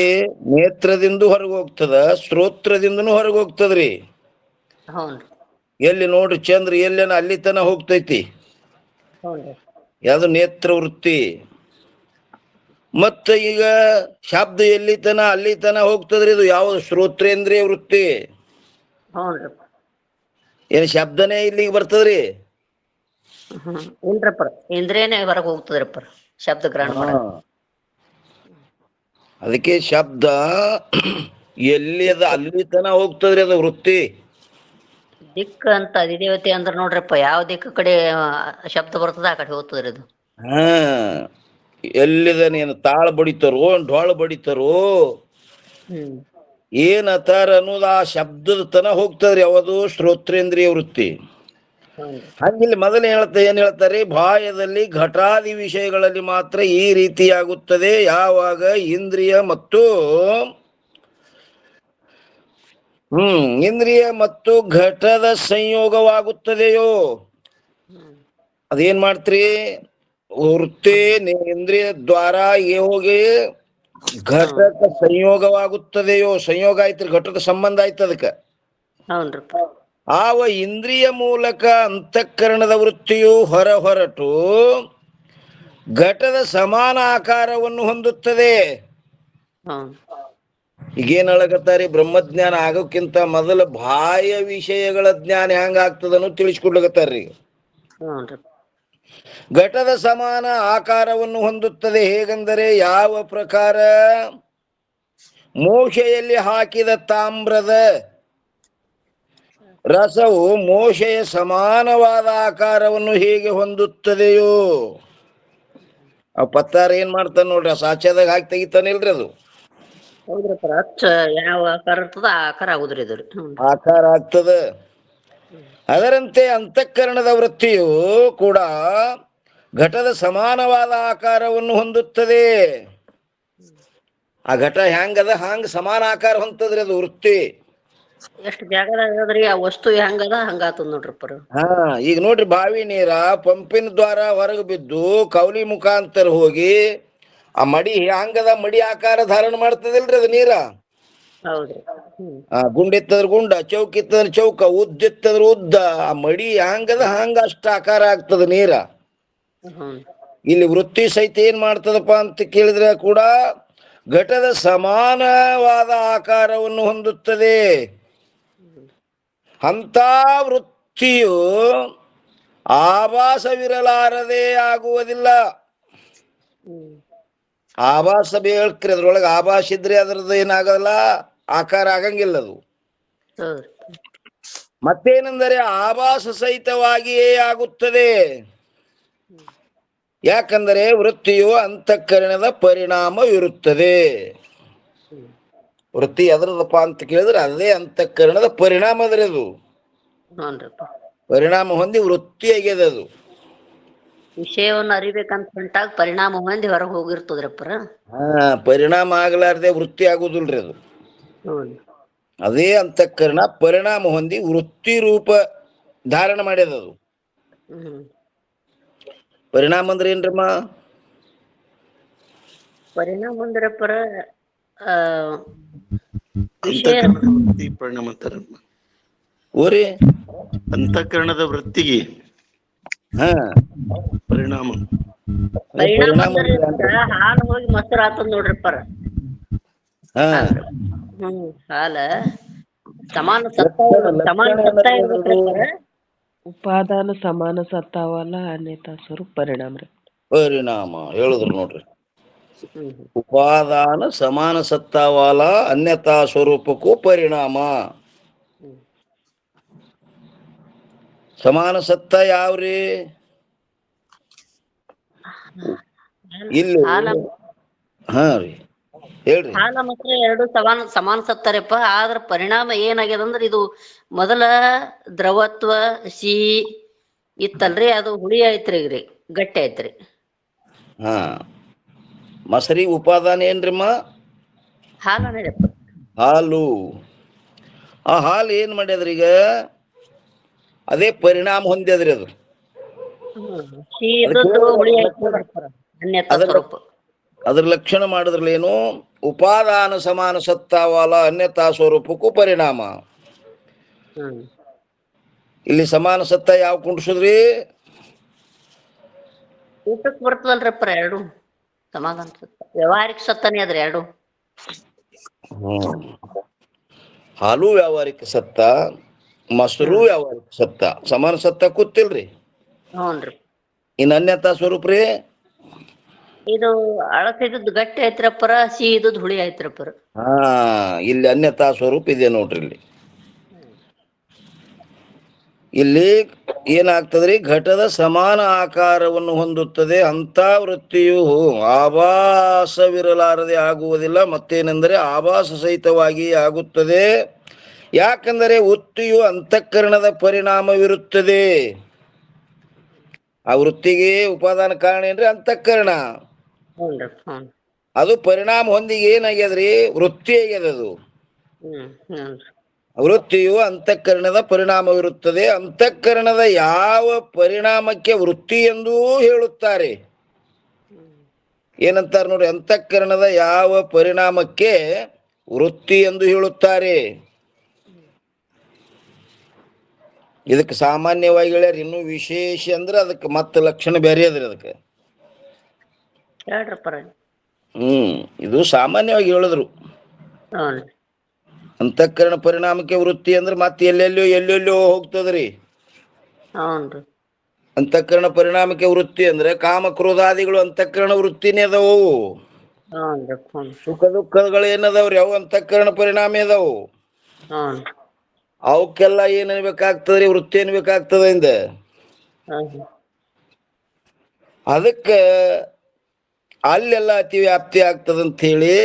ನೇತ್ರದಿಂದ ಹೊರಗೆ ಹೋಗ್ತದ, ಶ್ರೋತ್ರದಿಂದನೂ ಹೊರಗೆ ಹೋಗ್ತದ್ರಿ. ಎಲ್ಲಿ ನೋಡ್ರಿ ಚಂದ್ರ ಎಲ್ಲೇನ ಅಲ್ಲಿ ತನ ಹೋಗ್ತೈತಿ. ಯಾವ್ದು? ನೇತ್ರ ವೃತ್ತಿ. ಮತ್ತ ಈಗ ಶಬ್ದ ಎಲ್ಲಿ ತನ ಅಲ್ಲಿ ತನ ಹೋಗ್ತದ್ರಿ. ಇದು ಯಾವ್ದು? ಶ್ರೋತ್ರೇಂದ್ರಿಯ ವೃತ್ತಿ. ಏನ್ ಶಬ್ದನೇ ಇಲ್ಲಿಗೆ ಬರ್ತದ್ರಿ? ಇಲ್ರಪ್ಪರ, ಇಂದ್ರಿಯನೇ ಹೊರಗೆ ಹೋಗ್ತದ್ರಪ್ಪರ ಶಬ್ದ ಗ್ರಹಣ ಮಾಡ. ಅದಕ್ಕೆ ಶಬ್ದ ಎಲ್ಲಿ ಅದ ಅಲ್ಲಿ ತನ ಹೋಗ್ತದ್ರಿ ಅದು ವೃತ್ತಿ. ದಿಕ್ಕ ಅಂತ ಅಧಿದೇವತೆ ಅಂದ್ರ ನೋಡ್ರಪ್ಪ, ಯಾವ ದಿಕ್ಕ ಕಡೆ ಶಬ್ದ ಬರ್ತದ ಆ ಕಡೆ ಹೋಗ್ತದ್ರಿ ಅದು. ಎಲ್ಲಿದ ನೀನು ತಾಳ ಬಡಿತಾರೋ, ಢೋಳ ಬಡಿತಾರೋ, ಏನ್ ಅತಾರ ಅನ್ನೋದು ಆ ಶಬ್ದದ ತನ ಹೋಗ್ತದ್ರಿ. ಯಾವುದು? ಶ್ರೋತ್ರೇಂದ್ರಿಯ ವೃತ್ತಿ. ಹಂಗಿಲ್ಲಿ ಮೊದಲು ಏನ್ ಹೇಳ್ತಾರೆ? ಬಾಯದಲ್ಲಿ ಘಟಾದಿ ವಿಷಯಗಳಲ್ಲಿ ಮಾತ್ರ ಈ ರೀತಿಯಾಗುತ್ತದೆ. ಯಾವಾಗ ಇಂದ್ರಿಯ ಮತ್ತು ಇಂದ್ರಿಯ ಮತ್ತು ಘಟದ ಸಂಯೋಗವಾಗುತ್ತದೆಯೋ ಅದೇನ್ ಮಾಡ್ತ್ರಿ? ವೃತ್ತಿ ಇಂದ್ರಿಯ ದ್ವಾರ ಹೋಗಿ ಘಟಕ ಸಂಯೋಗವಾಗುತ್ತದೆಯೋ. ಸಂಯೋಗ ಆಯ್ತ್ರಿ, ಘಟದ ಸಂಬಂಧ ಆಯ್ತು ಅದಕ್ಕ. ಆವ ಇಂದ್ರಿಯ ಮೂಲಕ ಅಂತಃಕರಣದ ವೃತ್ತಿಯು ಹೊರಟು ಘಟದ ಸಮಾನ ಆಕಾರವನ್ನು ಹೊಂದುತ್ತದೆ. ಈಗೇನ್ ಹೇಳಕತ್ತಾರಿ? ಬ್ರಹ್ಮಜ್ಞಾನ ಆಗೋಕ್ಕಿಂತ ಮೊದಲ ಬಾಹ್ಯ ವಿಷಯಗಳ ಜ್ಞಾನ ಹೆಂಗ ಆಗ್ತದನ್ನು ತಿಳಿಸ್ಕೊಡ್ಲಕತ್ತಾರ್ರಿ. ಘಟದ ಸಮಾನ ಆಕಾರವನ್ನು ಹೊಂದುತ್ತದೆ. ಹೇಗೆಂದರೆ, ಯಾವ ಪ್ರಕಾರ ಮೋಶೆಯಲ್ಲಿ ಹಾಕಿದ ತಾಮ್ರದ ರಸವು ಮೋಶೆಯ ಸಮಾನವಾದ ಆಕಾರವನ್ನು ಹೇಗೆ ಹೊಂದುತ್ತದೆಯೋ. ಆ ಪತ್ತಾರ ಏನ್ ಮಾಡ್ತಾನ ನೋಡ್ರಿ, ಆ ಸಾಚ್ಯದಾಗ ಹಾಕಿ ತೆಗಿತಾನಿಲ್ರಿ ಅದು. ಯಾವ ಆಕಾರ ಇರ್ತದ ಆ ಆಕಾರ ಆಗುದ್ರಿ ಅದು. ಆಕಾರ ಆಗ್ತದ. ಅದರಂತೆ ಅಂತಃಕರಣದ ವೃತ್ತಿಯು ಕೂಡ ಘಟದ ಸಮಾನವಾದ ಆಕಾರವನ್ನು ಹೊಂದುತ್ತದೆ. ಆ ಘಟ ಹೆಂಗದ ಹಂಗ ಸಮಾನ ಆಕಾರ ಹೊಂದದ್ರಿ ಅದು ವೃತ್ತಿ. ಎಷ್ಟು ಜಾಗದಾಗದ್ರಿ ಆ ವಸ್ತು ಹೆಂಗದ ಹಂಗಾತದ ನೋಡ್ರಿಪ್ಪರ. ಈಗ ನೋಡ್ರಿ, ಬಾವಿ ನೀರ ಪಂಪಿನ ದ್ವಾರ ಹೊರಗೆ ಬಿದ್ದು ಕೌಲಿ ಮುಖಾಂತರ ಹೋಗಿ ಆ ಮಡಿ ಹಂಗದ ಮಡಿ ಆಕಾರ ಧಾರಣ ಮಾಡ್ತದಿಲ್ರಿ ಅದು ನೀರ. ಗುಂಡಿತ್ತದ್ರ ಗುಂಡ, ಚೌಕ್ ಇತ್ತದ್ರ ಚೌಕ, ಉದ್ದಿತ್ತದ್ರ ಉದ್ದ. ಆ ಮಡಿ ಹಂಗದ ಹಂಗ ಅಷ್ಟ ಆಕಾರ ಆಗ್ತದ ನೀರ. ಇಲ್ಲಿ ವೃತ್ತಿ ಸಹಿತ ಏನ್ ಮಾಡ್ತದಪ್ಪ ಅಂತ ಕೇಳಿದ್ರೆ ಕೂಡ ಘಟದ ಸಮಾನವಾದ ಆಕಾರವನ್ನು ಹೊಂದುತ್ತದೆ. ಅಂತ ವೃತ್ತಿಯು ಆಭಾಸವಿರಲಾರದೆ ಆಗುವುದಿಲ್ಲ. ಆಭಾಸ ಬೇಳ್ಕ್ರಿ, ಅದ್ರೊಳಗೆ ಆಭಾಸ ಇದ್ರೆ ಅದ್ರದ್ದು ಏನಾಗಲ್ಲ, ಆಕಾರ ಆಗಂಗಿಲ್ಲ ಅದು. ಮತ್ತೇನೆಂದರೆ ಆಭಾಸ ಸಹಿತವಾಗಿಯೇ ಆಗುತ್ತದೆ. ಯಾಕಂದರೆ ವೃತ್ತಿಯು ಅಂತಃಕರಣದ ಪರಿಣಾಮವಿರುತ್ತದೆ. ವೃತ್ತಿ ಎದ್ರದಪ್ಪ ಅಂತ ಕೇಳಿದ್ರೆ ಅದೇ ಅಂತಃಕರಣದ ಪರಿಣಾಮ ಅದ್ರಿ. ಅದು ಪರಿಣಾಮ ಹೊಂದಿ ವೃತ್ತಿ ಆಗ್ಯದ. ಅದು ವಿಷಯವನ್ನು ಅರಿಬೇಕಂತ ಹೊಂಟಾಗ ಪರಿಣಾಮ ಹೊಂದಿ ಹೊರಗೆ ಹೋಗಿರ್ತದ್ರಪ್ಪರ. ಪರಿಣಾಮ ಆಗ್ಲಾರ್ದೆ ವೃತ್ತಿ ಆಗುದಿಲ್ರಿ ಅದು. ಅದೇ ಅಂತಃಕರಣ ಪರಿಣಾಮ ಹೊಂದಿ ವೃತ್ತಿ ರೂಪ ಧಾರಣ ಮಾಡ್ಯದ ಅದು. ಹ್ಮ್ ಪರಿಣಾಮ ಅಂದ್ರೆ ಏನ್ರಮ್ಮ? ಪರಿಣಾಮ ಅಂದ್ರೆ ಪರ ಆ ವಿಷಯ ಅಂತಃಕರಣದ ವೃತ್ತಿ ಪರಿಣಾಮ ಅಂತಾರ. ಊರಿ ಅಂತಃಕರಣದ ವೃತ್ತಿಗೆ ಹಾ ಪರಿಣಾಮ. ಪರಿಣಾಮ ಪರಿಣಾಮ ಅಂದ್ರೆ ಅಂದ್ರೆ ಪರ ಹಾಲು ಹೋಗಿ ಮೊಸರು ಆತದ ನೋಡ್ರಿ ಪರ. ಹಾ ಹಾಲ ಸಮಾನ ಸತ್ತ ಲಕ್ಷಣ ಸಮಾನ ಲಕ್ಷಣ ಸತ್ತ ಏನಂದ್ರೆ ಇರ್ಬೇಕ್ರಿ ಪರ. ಉಪಾದಾನ ಸಮಾನ ಸತ್ತಾವಲ್ಲ ಅನ್ಯತಾ ಸ್ವರೂಪ ಪರಿಣಾಮ ರೀ. ಪರಿಣಾಮ ಹೇಳಿದ್ರು ನೋಡ್ರಿ. ಹ್ಮ್ ಉಪಾದಾನ ಸಮಾನ ಸತ್ತಾವಾಲ ಅನ್ಯತಾ ಸ್ವರೂಪಕ್ಕೂ ಪರಿಣಾಮ. ಹ್ಮ್ ಸಮಾನ ಸತ್ತ ಯಾವ್ರಿ? ಇಲ್ಲಿ ಹಾಲ ಹಾ ರೀ ಹೇಳ್ರಿ. ಹಾಲ ಮಾತ್ರ ಎರಡು ಸಮಾನ ಸತ್ತಾರಪ್ಪ. ಆದ್ರ ಪರಿಣಾಮ ಏನಾಗ್ಯದ ಅಂದ್ರ ಇದು ಮೊದಲ ದ್ರವತ್ವ ಸಿಹಿ ಇತ್ತಲ್ರಿ, ಅದು ಹುಳಿ ಆಯ್ತ್ರಿ, ಈಗ್ರಿ ಗಟ್ಟಿ ಆಯ್ತ್ರಿ. ಹಾ ಮಸರಿ ಉಪಾದಾನ ಏನ್ರಿಮ್ಮ? ಹಾಲನೇಪ್ಪ. ಹಾಲು. ಆ ಹಾಲು ಏನ್ ಮಾಡ್ಯದ್ರಿ ಈಗ? ಅದೇ ಪರಿಣಾಮ ಹೊಂದ್ಯದ್ರಿ ಅದು. ಸಿಹಿ ಅದಕ್ಕೆ ಇದ್ದದ್ದು ಹುಳಿ ಅದ್ರ ಆಯ್ತು ಲಕ್ಷಣ ನೋಡ್ರಿ ಪರ, ಅನ್ಯತಾ ಅದ್ರ ಸ್ವರೂಪ. ಅದ್ರ ಲಕ್ಷಣ ಮಾಡಿದ್ರಲ್ಲೇನು? ಉಪಾದಾನ ಸಮಾನ ಸತ್ತಾವಾಲ ಅನ್ಯತಾ ಸ್ವರೂಪಕ್ಕೂ ಪರಿಣಾಮ. ಹ್ಮ್ ಇಲ್ಲಿ ಸಮಾನ ಸತ್ತ ಯಾವ ಕುಂಡ್ಸುದ್ರಿ? ಊಟಕ್ ಬರ್ತದಲ್ರಿಪ್ಪ ಎರಡು ಸಮಾಧಾನ ಸತ್ತ. ವ್ಯವಹಾರಿಕ ಸತ್ತನೇ ಅದ್ರಿ ಎರಡು. ಹಾಲು ವ್ಯಾವಹಾರಿಕ ಸತ್ತ, ಮೊಸರು ವ್ಯಾವಹಾರಿಕ ಸತ್ತ. ಸಮಾನ ಸತ್ತ ಕೂತಿಲ್ರಿ. ಹ್ಞೂನ್ರಿ. ಇನ್ ಅನ್ಯತಾ ಸ್ವರೂಪ ರೀ? ಇದು ಅಳತಿದ್ದು ಗಟ್ಟಿ ಆಯ್ತ್ರಪ್ಪರ, ಸಿಹಿ ಇದ್ದದ್ದು ಹುಳಿ ಆಯ್ತ್ರಪ್ಪರ. ಹಾ ಇಲ್ಲಿ ಅನ್ಯತಾ ಸ್ವರೂಪ ಇದೆ ನೋಡ್ರಿ. ಇಲ್ಲಿ ಏನಾಗ್ತದ್ರಿ? ಘಟದ ಸಮಾನ ಆಕಾರವನ್ನು ಹೊಂದುತ್ತದೆ. ಅಂತ ವೃತ್ತಿಯು ಆಭಾಸವಿರಲಾರದೆ ಆಗುವುದಿಲ್ಲ. ಮತ್ತೇನೆಂದರೆ ಆಭಾಸ ಸಹಿತವಾಗಿ ಆಗುತ್ತದೆ. ಯಾಕಂದರೆ ವೃತ್ತಿಯು ಅಂತಃಕರಣದ ಪರಿಣಾಮವಿರುತ್ತದೆ. ಆ ವೃತ್ತಿಗೆ ಉಪಾದಾನ ಕಾರಣ ಏನ್ರಿ? ಅಂತಃಕರಣ. ಹ್ಞೂನ್ರಿ. ಹ್ಞೂ ಅದು ಪರಿಣಾಮ ಹೊಂದಿ ಏನಾಗ್ಯದ್ರಿ? ವೃತ್ತಿ ಆಗ್ಯದ ಅದು. ಹ್ಞೂನ್ರಿ. ವೃತ್ತಿಯು ಅಂತಃಕರಣದ ಪರಿಣಾಮವಿರುತ್ತದೆ. ಅಂತಃಕರಣದ ಯಾವ ಪರಿಣಾಮಕ್ಕೆ ವೃತ್ತಿ ಎಂದೂ ಹೇಳುತ್ತಾರೆ. ಏನಂತಾರೆ ನೋಡಿ? ಅಂತಃಕರಣದ ಯಾವ ಪರಿಣಾಮಕ್ಕೆ ವೃತ್ತಿ ಎಂದು ಹೇಳುತ್ತಾರೆ. ಇದಕ್ಕೆ ಸಾಮಾನ್ಯವಾಗಿ ಹೇಳ್ಯಾರ. ಇನ್ನೂ ವಿಶೇಷ ಅಂದ್ರೆ ಅದಕ್ಕೆ ಮತ್ತೆ ಲಕ್ಷಣ ಬೇರೆ ಅದ್ರಿ ಅದಕ್ಕೆ. ಹೇಳ್ರಪ್ಪರ. ಇದು ಸಾಮಾನ್ಯವಾಗಿ ಹೇಳಿದ್ರು. ಹ್ಞೂ ಅಂತಃಕರಣ ಪರಿಣಾಮಕ್ಕೆ ವೃತ್ತಿ ಅಂದ್ರೆ ಮತ್ತೆ ಎಲ್ಲೆಲ್ಲೋ ಹೋಗ್ತದ್ರಿ. ಹ್ಞೂನ್ರಿ. ಅಂತಃಕರಣ ಪರಿಣಾಮಕ್ಕೆ ವೃತ್ತಿ ಅಂದ್ರೆ ಕಾಮ ಕ್ರೋಧಾದಿಗಳು ಅಂತಃಕರಣ ವೃತ್ತಿನೇ ಅದಾವು. ಹ್ಞೂನ್ರಿ. ಹ್ಞೂ ಸುಖ ದುಃಖಗಳು ಏನದಾವ್ರಿ? ಅವು ಅಂತಃಕರಣ ಪರಿಣಾಮ ಅದಾವು. ಹ್ಞೂ ಅವಕ್ಕೆಲ್ಲ ಏನ್ ಅನ್ಬೇಕಾಗ್ತದ್ರಿ? ವೃತ್ತಿ ಅನ್ಬೇಕಾಗ್ತದ ಇಂದ. ಅದಕ್ಕ ಅಲ್ಲೆಲ್ಲ ಅತಿ ವ್ಯಾಪ್ತಿ ಆಗ್ತದಂತ ಹೇಳಿ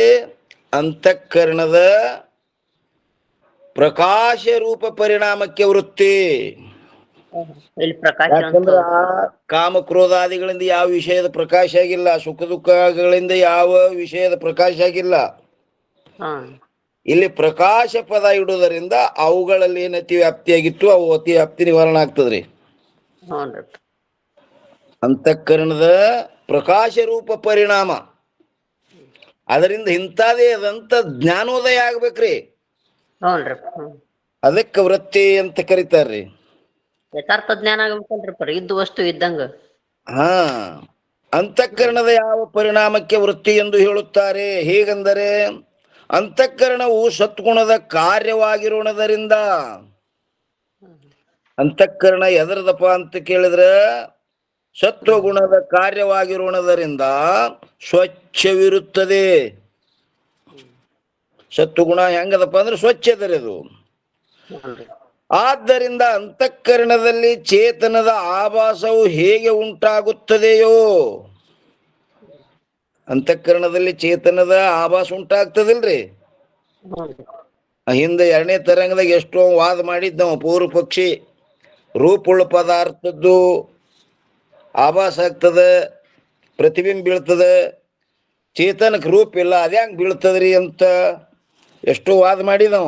ಅಂತಃಕರಣದ ಪ್ರಕಾಶ ರೂಪ ಪರಿಣಾಮಕ್ಕೆ ವೃತ್ತಿ. ಇಲ್ಲಿ ಪ್ರಕಾಶ ಯಾಕಂದ್ರ ಕಾಮ ಕ್ರೋಧಾದಿಗಳಿಂದ ಯಾವ ವಿಷಯದ ಪ್ರಕಾಶ ಆಗಿಲ್ಲ. ಸುಖ ದುಃಖಗಳಿಂದ ಯಾವ ವಿಷಯದ ಪ್ರಕಾಶ ಆಗಿಲ್ಲ. ಇಲ್ಲಿ ಪ್ರಕಾಶ ಪದ ಇಡುವುದರಿಂದ ಅವುಗಳಲ್ಲಿ ಏನ್ ಅತಿ ವ್ಯಾಪ್ತಿಯಾಗಿತ್ತು ಅವು ಅತಿ ವ್ಯಾಪ್ತಿ ನಿವಾರಣೆ ಆಗ್ತದ್ರಿ. ಅಂತಃಕರಣದ ಪ್ರಕಾಶ ರೂಪ ಪರಿಣಾಮ. ಅದರಿಂದ ಇಂಥದೇ ಅದಂತ ಜ್ಞಾನೋದಯ ಆಗ್ಬೇಕ್ರಿ. ಅದಕ್ಕೆ ವೃತ್ತಿ ಅಂತ ಕರೀತಾರ್ರಿ. ಯಥಾರ್ಥ ಜ್ಞಾನ ಆಗ್ಬೇಕಲ್ರಿ, ಇದ್ದು ವಸ್ತು ಇದ್ದಂಗ. ಅಂತಃಕರಣದ ಯಾವ ಪರಿಣಾಮಕ್ಕೆ ವೃತ್ತಿ ಎಂದು ಹೇಳುತ್ತಾರೆ? ಹೇಗೆಂದರೆ ಅಂತಃಕರಣವು ಸತ್ಗುಣದ ಕಾರ್ಯವಾಗಿರೋಣದರಿಂದ. ಅಂತಃಕರಣ ಎದರದಪ್ಪ ಅಂತ ಕೇಳಿದ್ರೆ ಸತ್ವಗುಣದ ಕಾರ್ಯವಾಗಿರೋಣದರಿಂದ ಸ್ವಚ್ಛವಿರುತ್ತದೆ. ಸತ್ವಗುಣ ಹೆಂಗದಪ್ಪ ಅಂದ್ರೆ ಸ್ವಚ್ಛದರಿ ಅದು. ಆದ್ದರಿಂದ ಅಂತಃಕರಣದಲ್ಲಿ ಚೇತನದ ಆಭಾಸವು ಹೇಗೆ ಉಂಟಾಗುತ್ತದೆಯೋ, ಅಂತಃಕರಣದಲ್ಲಿ ಚೇತನದ ಆಭಾಸ ಉಂಟಾಗ್ತದಿಲ್ರಿ. ಹಿಂದೆ 2ನೇ ತರಂಗದಾಗ ಎಷ್ಟೋ ವಾದ ಮಾಡಿದ್ ನಾವು. ಪೂರ್ವ ಪಕ್ಷಿ ರೂಪುಳ್ಳ ಪದಾರ್ಥದ್ದು ಆಭಾಸ ಆಗ್ತದ, ಪ್ರತಿಬಿಂಬ ಬೀಳ್ತದ, ಚೇತನಕ್ಕೆ ರೂಪ ಇಲ್ಲ, ಅದ್ಯಾಂಗ ಬೀಳ್ತದ್ರಿ ಅಂತ ಎಷ್ಟೋ ವಾದ ಮಾಡಿದವ.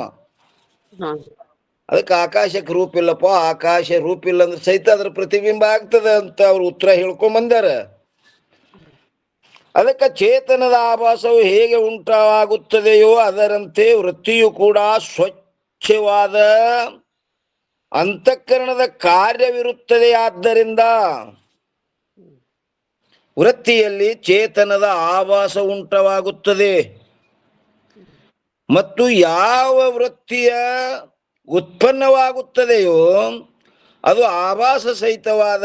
ಅದಕ್ಕೆ ಆಕಾಶಕ್ಕೆ ರೂಪ ಇಲ್ಲಪ್ಪ, ಆಕಾಶ ರೂಪ ಇಲ್ಲ ಅಂದ್ರೆ ಸಹಿತ ಅದ್ರ ಪ್ರತಿಬಿಂಬ ಆಗ್ತದೆ ಅಂತ ಅವ್ರು ಉತ್ತರ ಹೇಳ್ಕೊಂಡ್ ಬಂದಾರ. ಅದಕ್ಕೆ ಚೇತನದ ಆಭಾಸವು ಹೇಗೆ ಉಂಟಾಗುತ್ತದೆಯೋ ಅದರಂತೆ ವೃತ್ತಿಯು ಕೂಡ ಸ್ವಚ್ಛವಾದ ಅಂತಃಕರಣದ ಕಾರ್ಯವಿರುತ್ತದೆ. ಆದ್ದರಿಂದ ವೃತ್ತಿಯಲ್ಲಿ ಚೇತನದ ಆಭಾಸ ಉಂಟವಾಗುತ್ತದೆ. ಮತ್ತು ಯಾವ ವೃತ್ತಿಯ ಉತ್ಪನ್ನವಾಗುತ್ತದೆಯೋ ಅದು ಆಭಾಸ ಸಹಿತವಾದ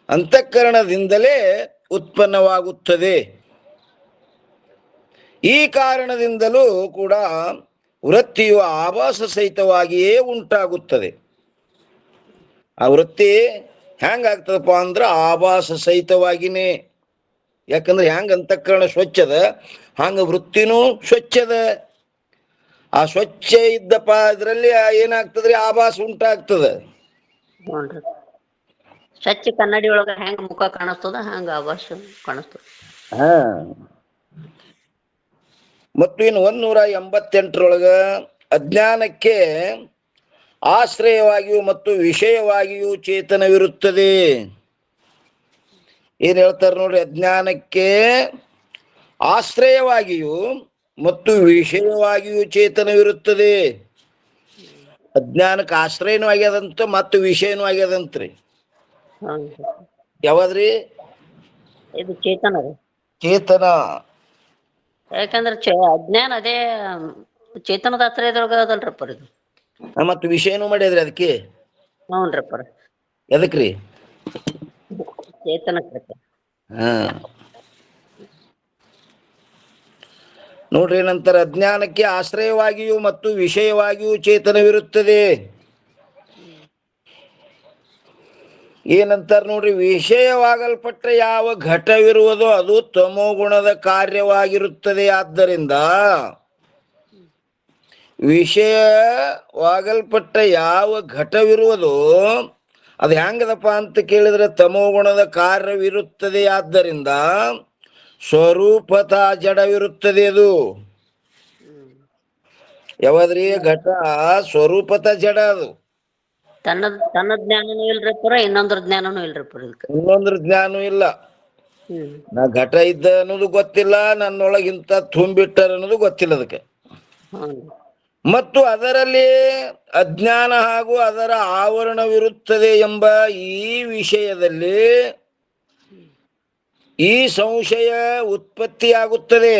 ಅಂತಃಕರಣದಿಂದಲೇ ಉತ್ಪನ್ನವಾಗುತ್ತದೆ. ಈ ಕಾರಣದಿಂದಲೂ ಕೂಡ ವೃತ್ತಿಯು ಆಭಾಸ ಸಹಿತವಾಗಿಯೇ ಉಂಟಾಗುತ್ತದೆ. ಆ ವೃತ್ತಿ ಹೆಂಗಾಗ್ತದಪ್ಪ ಅಂದ್ರೆ ಆಭಾಸ ಸಹಿತವಾಗಿನೇ. ಯಾಕಂದ್ರೆ ಹೆಂಗ ಅಂತಃಕರಣ ಸ್ವಚ್ಛದ ಹಂಗ ವೃತ್ತಿನೂ ಸ್ವಚ್ಛದ. ಆ ಸ್ವಚ್ಛ ಇದ್ದಪ್ಪ ಇದ್ರಲ್ಲಿ ಏನಾಗ್ತದ್ರಿ, ಆಭಾಸ ಉಂಟಾಗ್ತದ. ನೋಡ್ರಿ ಸ್ವಚ್ಛ ಕನ್ನಡಿ ಒಳಗ ಹೆಂಗ ಮುಖ ಕಾಣಿಸ್ತದ ಹಂಗ ಆಭಾಸ ಕಾಣಿಸ್ತದ. ಮತ್ತು ಇನ್ನು 188ರೊಳಗ ಅಜ್ಞಾನಕ್ಕೆ ಆಶ್ರಯವಾಗಿಯೂ ಮತ್ತು ವಿಷಯವಾಗಿಯೂ ಚೇತನವಿರುತ್ತದೆ. ಏನ್ ಹೇಳ್ತಾರೆ ನೋಡ್ರಿ, ಅಜ್ಞಾನಕ್ಕೆ ಆಶ್ರಯವಾಗಿಯೂ ಮತ್ತು ವಿಷಯವಾಗಿಯೂ ಚೇತನವಿರುತ್ತದೆ. ಅಜ್ಞಾನಕ್ಕೆ ಆಶ್ರಯನೂ ಆಗ್ಯದಂತ ಮತ್ತು ವಿಷಯನೂ ಆಗ್ಯದಂತ್ರಿ. ಯಾವದ್ರಿ? ಇದು ಚೇತನ ರೀ. ಚೇತನ. ಯಾಕಂದ್ರ ಅಜ್ಞಾನ ಅದೇ ಚೇತನದ ಆಶ್ರಯದೊಳಗ ಅದಲ್ರಪ್ಪ ಇದು. ಮತ್ತು ವಿಷಯನೂ ಮಾಡ್ಯದ್ರಿ ಅದಕ್ಕೆ. ಹ್ಞೂನ್ರಪ್ಪ. ಎದಕ್ರಿ? ಚೇತನಕ್ಕೆ. ನೋಡ್ರಿ ನಂತರ ಅಜ್ಞಾನಕ್ಕೆ ಆಶ್ರಯವಾಗಿಯೂ ಮತ್ತು ವಿಷಯವಾಗಿಯೂ ಚೇತನವಿರುತ್ತದೆ. ಏನಂತಾರ ನೋಡ್ರಿ, ವಿಷಯವಾಗಲ್ಪಟ್ಟ ಯಾವ ಘಟವಿರುವುದೋ ಅದು ತಮೋಗುಣದ ಕಾರ್ಯವಾಗಿರುತ್ತದೆ. ಆದ್ದರಿಂದ ವಿಷಯವಾಗಲ್ಪಟ್ಟ ಯಾವ ಘಟವಿರುವುದೋ ಅದು ಹೆಂಗದಪ್ಪ ಅಂತ ಕೇಳಿದ್ರೆ ತಮೋಗುಣದ ಕಾರ್ಯವಿರುತ್ತದೆ. ಆದ್ದರಿಂದ ಸ್ವರೂಪತಃ ಜಡವಿರುತ್ತದೆ. ಅದು ಯಾವದ್ರಿ? ಘಟ ಸ್ವರೂಪತಃ ಜಡ. ಅದು ತನ್ನ ಜ್ಞಾನನೂ ಇಲ್ರಪ್ಪ, ಇನ್ನೊಂದ್ರ ಜ್ಞಾನನೂ ಇಲ್ರಪ್ಪ. ಇನ್ನೊಂದ್ರ ಜ್ಞಾನ ಇಲ್ಲ. ನಾ ಘಟ ಇದ್ದ ಅನ್ನೋದು ಗೊತ್ತಿಲ್ಲ, ನನ್ನೊಳಗಿಂತ ತುಂಬಿಟ್ಟರ ಅನ್ನೋದು ಗೊತ್ತಿಲ್ಲ ಅದಕ್ಕೆ. ಮತ್ತು ಅದರಲ್ಲಿ ಅಜ್ಞಾನ ಹಾಗೂ ಅದರ ಆವರಣವಿರುತ್ತದೆ ಎಂಬ ಈ ವಿಷಯದಲ್ಲಿ ಈ ಸಂಶಯ ಉತ್ಪತ್ತಿಯಾಗುತ್ತದೆ.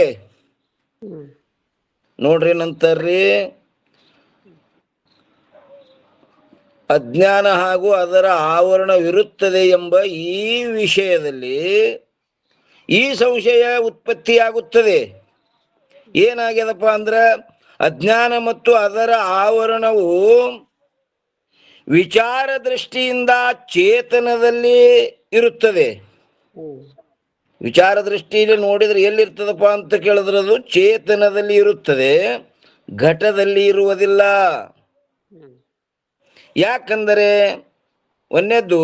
ನೋಡ್ರಿ ನಂತರ್ರಿ, ಅಜ್ಞಾನ ಹಾಗೂ ಅದರ ಆವರಣವಿರುತ್ತದೆ ಎಂಬ ಈ ವಿಷಯದಲ್ಲಿ ಈ ಸಂಶಯ ಉತ್ಪತ್ತಿಯಾಗುತ್ತದೆ. ಏನಾಗ್ಯದಪ್ಪ ಅಂದ್ರ ಅಜ್ಞಾನ ಮತ್ತು ಅದರ ಆವರಣವು ವಿಚಾರ ದೃಷ್ಟಿಯಿಂದ ಚೇತನದಲ್ಲಿ ಇರುತ್ತದೆ. ವಿಚಾರ ದೃಷ್ಟಿಯಲ್ಲಿ ನೋಡಿದ್ರೆ ಎಲ್ಲಿರ್ತದಪ್ಪ ಅಂತ ಕೇಳಿದ್ರೆ ಅದು ಚೇತನದಲ್ಲಿ ಇರುತ್ತದೆ, ಘಟದಲ್ಲಿ ಇರುವುದಿಲ್ಲ. ಯಾಕಂದರೆ ಒಂದನೇದ್ದು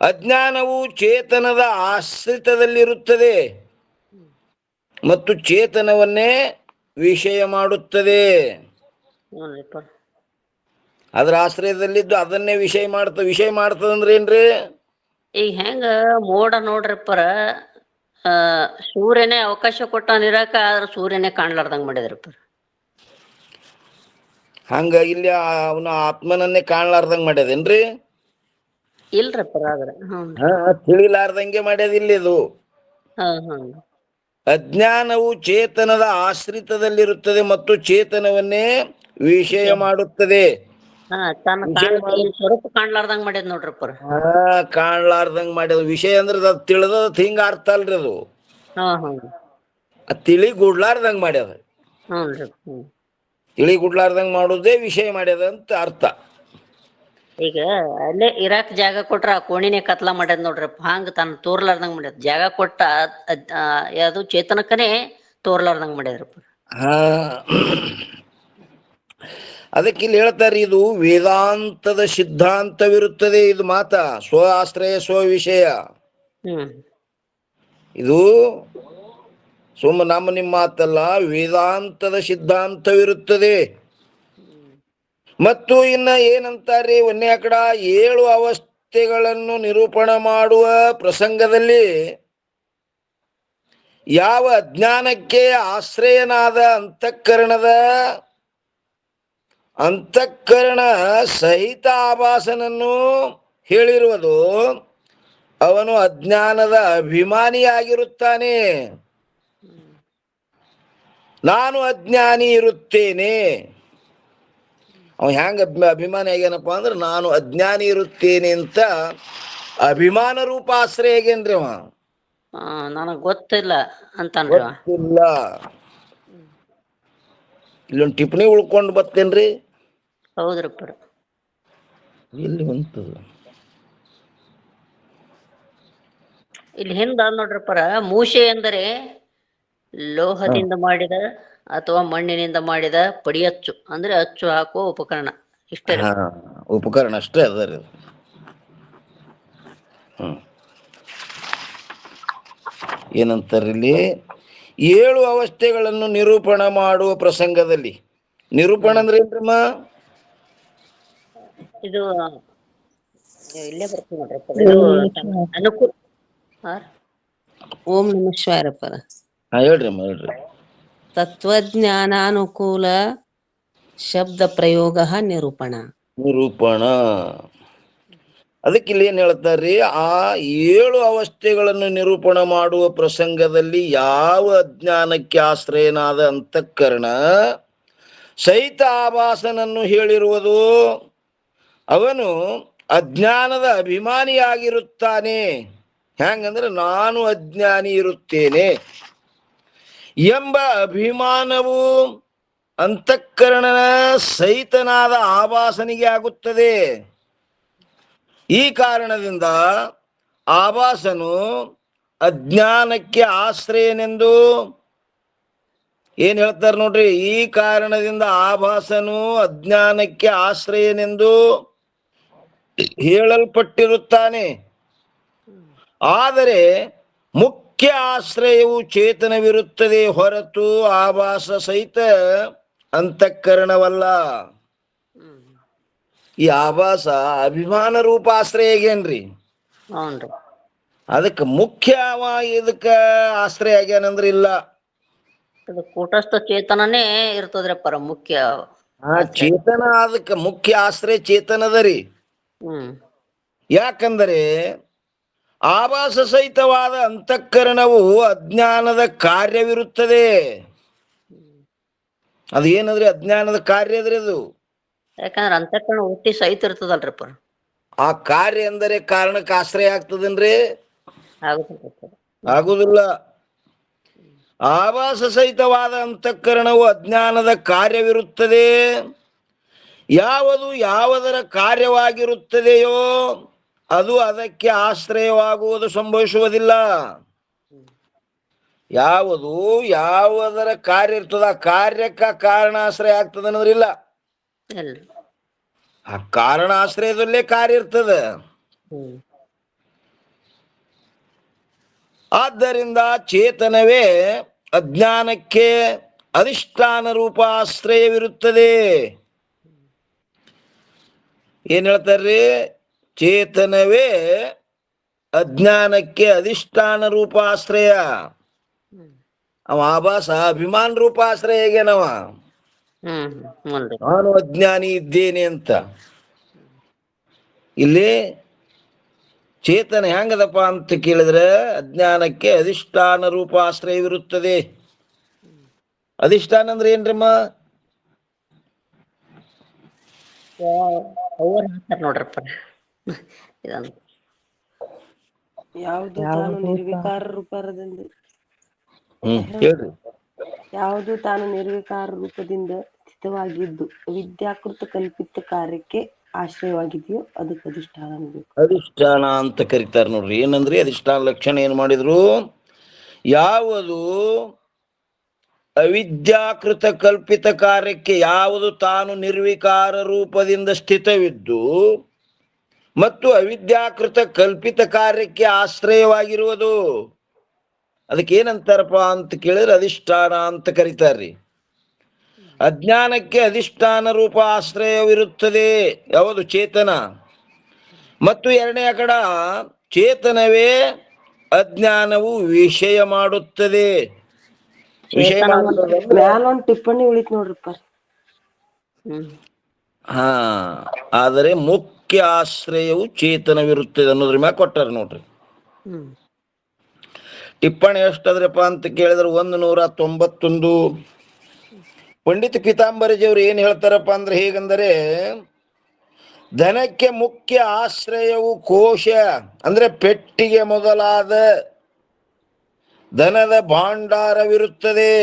ಅಜ್ಞಾನವು ಚೇತನದ ಆಶ್ರಿತದಲ್ಲಿರುತ್ತದೆ ಮತ್ತು ಚೇತನವನ್ನೇ ವಿಷಯ ಮಾಡುತ್ತದೆ. ಅದರ ಆಶ್ರಯದಲ್ಲಿದ್ದು ಅದನ್ನೇ ವಿಷಯ ಮಾಡ್ತದಂದ್ರೆ ಏನ್ರಿ? ಈಗ ಹೆಂಗ ಮೋಡ ನೋಡ್ರಿಪ್ಪರ ಸೂರ್ಯನೇ ಅವಕಾಶ ಕೊಟ್ಟ ನಿರಾಕ, ಆದ್ರ ಸೂರ್ಯನೇ ಕಾಣ್ಲಾರ್ದಂಗ ಮಾಡಿದ್ರಪ್ಪ. ಹಂಗ ಇಲ್ಲಿ ಅವನ ಆತ್ಮನನ್ನೇ ಕಾಣ್ಲಾರ್ದಂಗ ಮಾಡ್ಯದೇನ್ರಿ? ಇಲ್ರಪ್ಪ. ತಿಳಿಲಾರ್ದಂಗೆ ಮಾಡ್ಯದ ಇಲ್ಲಿ ಇದು. ಅಜ್ಞಾನವು ಚೇತನದ ಆಶ್ರಿತದಲ್ಲಿರುತ್ತದೆ ಮತ್ತು ಚೇತನವನ್ನೇ ವಿಷಯ ಮಾಡುತ್ತದೆ. ಸ್ವರೂಪ ಕಾಣ್ಲಾರ್ದಂಗ ಮಾಡ್ಯದ ನೋಡ್ರಪ್ಪ. ಕಾಣ್ಲಾರ್ದಂಗ ಮಾಡ್ಯದ ವಿಷಯ ಅಂದ್ರೆ ಅದು ತಿಳಿದ ಹಿಂಗ ಅರ್ಥ ಅಲ್ರಿ. ಅದು ತಿಳಿಗುಡ್ಲಾರ್ದಂಗ ಮಾಡ್ಯದ. ತಿಳಿಗುಡ್ಲಾರ್ದಂಗ ಮಾಡುದೇ ವಿಷಯ ಮಾಡ್ಯದ ಅಂತ ಅರ್ಥ. ಈಗ ಅಲ್ಲೇ ಇರಾಕ್ ಜಾಗ ಕೊಟ್ರ ಆ ಕೋಣಿನೇ ಕತ್ಲಾ ಮಾಡ್ಯದ ನೋಡ್ರಪ್ಪ. ಹಂಗ ತಾನು ತೋರ್ಲಾರ್ದಂಗ ಮಾಡ್ಯದ. ಜಾಗ ಕೊಟ್ಟ ಅದು ಚೇತನಕ್ಕನೇ ತೋರ್ಲಾರ್ದಂಗ ಮಾಡ್ಯದ್ರಪ್ಪ. ಅದಕ್ಕೆ ಇಲ್ಲಿ ಹೇಳ್ತಾರೆ, ಇದು ವೇದಾಂತದ ಸಿದ್ಧಾಂತವಿರುತ್ತದೆ. ಇದು ಮಾತಾ ಸ್ವ ಆಶ್ರಯ ಸ್ವ ವಿಷಯ. ಇದು ಸುಮ್ಮ ನಮ್ಮ ನಿಮ್ಮ ಮಾತಲ್ಲ, ವೇದಾಂತದ ಸಿದ್ಧಾಂತವಿರುತ್ತದೆ. ಮತ್ತು ಇನ್ನ ಏನಂತಾರ್ರಿ ಒಂದೇ ಕಡ 7 ಅವಸ್ಥೆಗಳನ್ನು ನಿರೂಪಣ ಮಾಡುವ ಪ್ರಸಂಗದಲ್ಲಿ ಯಾವ ಅಜ್ಞಾನಕ್ಕೆ ಆಶ್ರಯನಾದ ಅಂತಃಕರಣ ಸಹಿತ ಆಭಾಸನನ್ನು ಹೇಳಿರುವುದು, ಅವನು ಅಜ್ಞಾನದ ಅಭಿಮಾನಿಯಾಗಿರುತ್ತಾನೆ. ನಾನು ಅಜ್ಞಾನಿ ಇರುತ್ತೇನೆ. ಅವ ಹ್ಯಾಂಗ ಅಭಿಮಾನಿ ಆಗ್ಯಾನಪ್ಪ ಅಂದ್ರೆ ನಾನು ಅಜ್ಞಾನಿ ಇರುತ್ತೇನೆ ಅಂತ ಅಭಿಮಾನ ರೂಪ ಆಶ್ರಯ ಆಗ್ಯಾನ್ರಿ ಅವ. ನನಗ್ ಗೊತ್ತಿಲ್ಲ ಅಂತನ್ರಿ ಅವ. ಗೊತ್ತಿಲ್ಲ. ಇಲ್ಲೊಂದು ಟಿಪ್ಪಣಿ ಉಳ್ಕೊಂಡು ಬರ್ತೇನ್ರಿ. ಹೌದ್ರಪ್ಪ. ಇಲ್ಲಿ ಬಂತು ಇಲ್ಲಿ ಹಿಂದ ನೋಡ್ರಪ್ಪರ, ಮೂಷೆ ಎಂದರೆ ಲೋಹದಿಂದ ಮಾಡಿದ ಅಥವಾ ಮಣ್ಣಿನಿಂದ ಮಾಡಿದ ಪಡಿಯಚ್ಚು, ಅಂದ್ರೆ ಅಚ್ಚು ಹಾಕುವ ಉಪಕರಣ. ಇಷ್ಟೇ ರೀ. ಉಪಕರಣ ಅಷ್ಟೇ ಅದ ರೀ. ಏನಂತಾರ ಇಲ್ಲಿ 7 ಅವಸ್ಥೆಗಳನ್ನು ನಿರೂಪಣ ಮಾಡುವ ಪ್ರಸಂಗದಲ್ಲಿ. ನಿರೂಪಣ ಅಂದ್ರೆ ಏನ್ರಮ್ಮ? ಇದು ಇಲ್ಲೇ ಬರ್ತೀವಿ ನೋಡ್ರಪ್ಪ. ಇದು ಅನುಕೂಲ. ಓಂ ನಮಃ ಶಿವಾಯರಪ್ಪರ. ಹೇಳ್ರಮ್ಮ ಹೇಳ್ರಿ. ತತ್ವಜ್ಞಾನಾನುಕೂಲ ಶಬ್ದ ಪ್ರಯೋಗ ನಿರೂಪಣ. ಅದಕ್ಕೆ ಇಲ್ಲಿ ಏನ್ ಹೇಳ್ತಾರ್ರಿ, ಆ 7 ಅವಸ್ಥೆಗಳನ್ನು ನಿರೂಪಣ ಮಾಡುವ ಪ್ರಸಂಗದಲ್ಲಿ ಯಾವ ಅಜ್ಞಾನಕ್ಕೆ ಆಶ್ರಯನಾದ ಅಂತಃಕರಣ ಸಹಿತ ಆಭಾಸನನ್ನು ಹೇಳಿರುವುದು, ಅವನು ಅಜ್ಞಾನದ ಅಭಿಮಾನಿಯಾಗಿರುತ್ತಾನೆ. ಹೆಂಗಂದ್ರೆ ನಾನು ಅಜ್ಞಾನಿ ಇರುತ್ತೇನೆ ಎಂಬ ಅಭಿಮಾನವು ಅಂತಃಕರಣನ ಸಹಿತನಾದ ಆಭಾಸನಿಗೆ ಆಗುತ್ತದೆ. ಈ ಕಾರಣದಿಂದ ಆಭಾಸನು ಅಜ್ಞಾನಕ್ಕೆ ಆಶ್ರಯನೆಂದು ಏನ್ ಹೇಳ್ತಾರೆ ನೋಡ್ರಿ. ಈ ಕಾರಣದಿಂದ ಆಭಾಸನು ಅಜ್ಞಾನಕ್ಕೆ ಆಶ್ರಯನೆಂದು ಹೇಳಲ್ಪಟ್ಟಿರುತ್ತಾನೆ. ಆದರೆ ಮುಖ್ಯ ಆಶ್ರಯವು ಚೇತನವಿರುತ್ತದೆ ಹೊರತು ಆಭಾಸ ಸಹಿತ ಅಂತಃಕರಣವಲ್ಲ. ಈ ಆಭಾಸ ಅಭಿಮಾನ ರೂಪ ಆಶ್ರಯ ಆಗೇನ್ರಿ. ಅದಕ್ಕೆ ಮುಖ್ಯ ಇದಕ್ಕ ಆಶ್ರಯ ಆಗ್ಯಾನಂದ್ರ ಇಲ್ಲ. ಕೂಟಸ್ಥ ಚೇತನನೇ ಇರ್ತದ್ರಪ್ಪ ಮುಖ್ಯ. ಚೇತನ ಅದಕ್ಕೆ ಮುಖ್ಯ ಆಶ್ರಯ ಚೇತನದ ರೀ. ಯಾಕಂದರೆ ಆಭಾಸ ಸಹಿತವಾದ ಅಂತಃಕರಣವು ಅಜ್ಞಾನದ ಕಾರ್ಯವಿರುತ್ತದೆ. ಅದು ಏನಂದ್ರೆ ಅಜ್ಞಾನದ ಕಾರ್ಯ ಅದ್ರಿ ಅದು. ಯಾಕಂದ್ರೆ ಅಂತಃಕರಣ ಹುಟ್ಟಿ ಸಹಿತ ಇರ್ತದಲ್ರಿಪ್ಪ. ಆ ಕಾರ್ಯ ಎಂದರೆ ಕಾರಣಕ್ಕೆ ಆಶ್ರಯ ಆಗ್ತದನ್ರಿ? ಆಗುದಿಲ್ಲ. ಆಭಾಸ ಸಹಿತವಾದ ಅಂತಃಕರಣವು ಅಜ್ಞಾನದ ಕಾರ್ಯವಿರುತ್ತದೆ. ಯಾವುದರ ಕಾರ್ಯವಾಗಿರುತ್ತದೆಯೋ ಅದು ಅದಕ್ಕೆ ಆಶ್ರಯವಾಗುವುದು ಸಂಭವಿಸುವುದಿಲ್ಲ. ಯಾವುದರ ಕಾರ್ಯ ಇರ್ತದ ಆ ಕಾರ್ಯಕ್ಕ ಕಾರಣಾಶ್ರಯ ಆಗ್ತದ ಅನ್ನೋದ್ರಿಲ್ಲ. ಆ ಕಾರಣಾಶ್ರಯದಲ್ಲೇ ಕಾರ್ಯ ಇರ್ತದ. ಆದ್ದರಿಂದ ಚೇತನವೇ ಅಜ್ಞಾನಕ್ಕೆ ಅಧಿಷ್ಠಾನ ರೂಪ ಆಶ್ರಯವಿರುತ್ತದೆ. ಏನ್ ಹೇಳ್ತಾರ್ರಿ? ಚೇತನವೇ ಅಜ್ಞಾನಕ್ಕೆ ಅಧಿಷ್ಠಾನ ರೂಪ ಆಶ್ರಯ. ಅವ ಆಭಾಸ ಅಭಿಮಾನ ರೂಪ ಆಶ್ರಯ ಹೇಗೇನವ, ನಾನು ಅಜ್ಞಾನಿ ಇದ್ದೇನೆ ಅಂತ. ಇಲ್ಲಿ ಚೇತನ ಹೆಂಗದಪ್ಪ ಅಂತ ಕೇಳಿದ್ರೆ ಅಜ್ಞಾನಕ್ಕೆ ಅಧಿಷ್ಠಾನ ರೂಪ ಆಶ್ರಯವಿರುತ್ತದೆ. ಅಧಿಷ್ಠಾನ ಅಂದ್ರೆ ಏನ್ರಮ್ಮ? ನೋಡ್ರಪ್ಪ, ಯಾವುದು ತಾನು ನಿರ್ವಿಕಾರ ರೂಪದಿಂದ ಹೇಳ್ರಿ. ಯಾವುದು ತಾನು ನಿರ್ವಿಕಾರ ರೂಪದಿಂದ ಸ್ಥಿತವಾಗಿದ್ದು ವಿದ್ಯಾಕೃತ ಕಲ್ಪಿತ ಕಾರ್ಯಕ್ಕೆ ಆಶ್ರಯವಾಗಿದೆಯೋ ಅದಕ್ಕೆ ಅಧಿಷ್ಠಾನ ಅನ್ಬೇಕು. ಅಧಿಷ್ಠಾನ ಅಂತ ಕರೀತಾರ ನೋಡ್ರಿ. ಏನಂದ್ರಿ ಅಧಿಷ್ಠಾನ ಲಕ್ಷಣ ಏನ್ ಮಾಡಿದ್ರು? ಯಾವುದು ಅವಿದ್ಯಾಕೃತ ಕಲ್ಪಿತ ಕಾರ್ಯಕ್ಕೆ, ಯಾವುದು ತಾನು ನಿರ್ವಿಕಾರ ರೂಪದಿಂದ ಸ್ಥಿತವಿದ್ದು ಮತ್ತು ಅವಿದ್ಯಾಕೃತ ಕಲ್ಪಿತ ಕಾರ್ಯಕ್ಕೆ ಆಶ್ರಯವಾಗಿರುವುದು, ಅದಕ್ಕೆ ಏನಂತಾರಪ್ಪ ಅಂತ ಕೇಳಿದ್ರೆ ಅಧಿಷ್ಠಾನ ಅಂತ ಕರೀತಾರ್ರಿ. ಅಜ್ಞಾನಕ್ಕೆ ಅಧಿಷ್ಠಾನ ರೂಪ ಆಶ್ರಯವಿರುತ್ತದೆ ಯಾವುದು ಚೇತನ. ಮತ್ತು ಎರಡನೇ ಕಡ ಚೇತನವೇ ಅಜ್ಞಾನವು ವಿಷಯ ಮಾಡುತ್ತದೆ. ವಿಷಯ ಚೇತನ ಮಾಡುತ್ತದೆ ಮ್ಯಾಲ ಒಂದ್ ಟಿಪ್ಪಣಿ ಉಳಿತ್ ನೋಡ್ರಿಪ್ಪ. ಹಾ, ಆದರೆ ಮುಖ್ಯ ಆಶ್ರಯವು ಚೇತನವಿರುತ್ತದೆ ಅನ್ನೋದ್ರ ಮ್ಯಾಗ ಕೊಟ್ಟಾರ ನೋಡ್ರಿ. ಟಿಪ್ಪಣಿ ಎಷ್ಟದ್ರಪ್ಪ ಅಂತ ಕೇಳಿದ್ರೆ 191. ಪಂಡಿತ ಪೀತಾಂಬರಜಿಯವರು ಏನ್ ಹೇಳ್ತಾರಪ್ಪ ಅಂದ್ರೆ ಹೇಗಂದರೆ, ಧನಕ್ಕೆ ಮುಖ್ಯ ಆಶ್ರಯವು ಕೋಶ ಅಂದ್ರೆ ಪೆಟ್ಟಿಗೆ ಮೊದಲಾದ ಧನದ ಭಾಂಡಾರವಿರುತ್ತದೆ.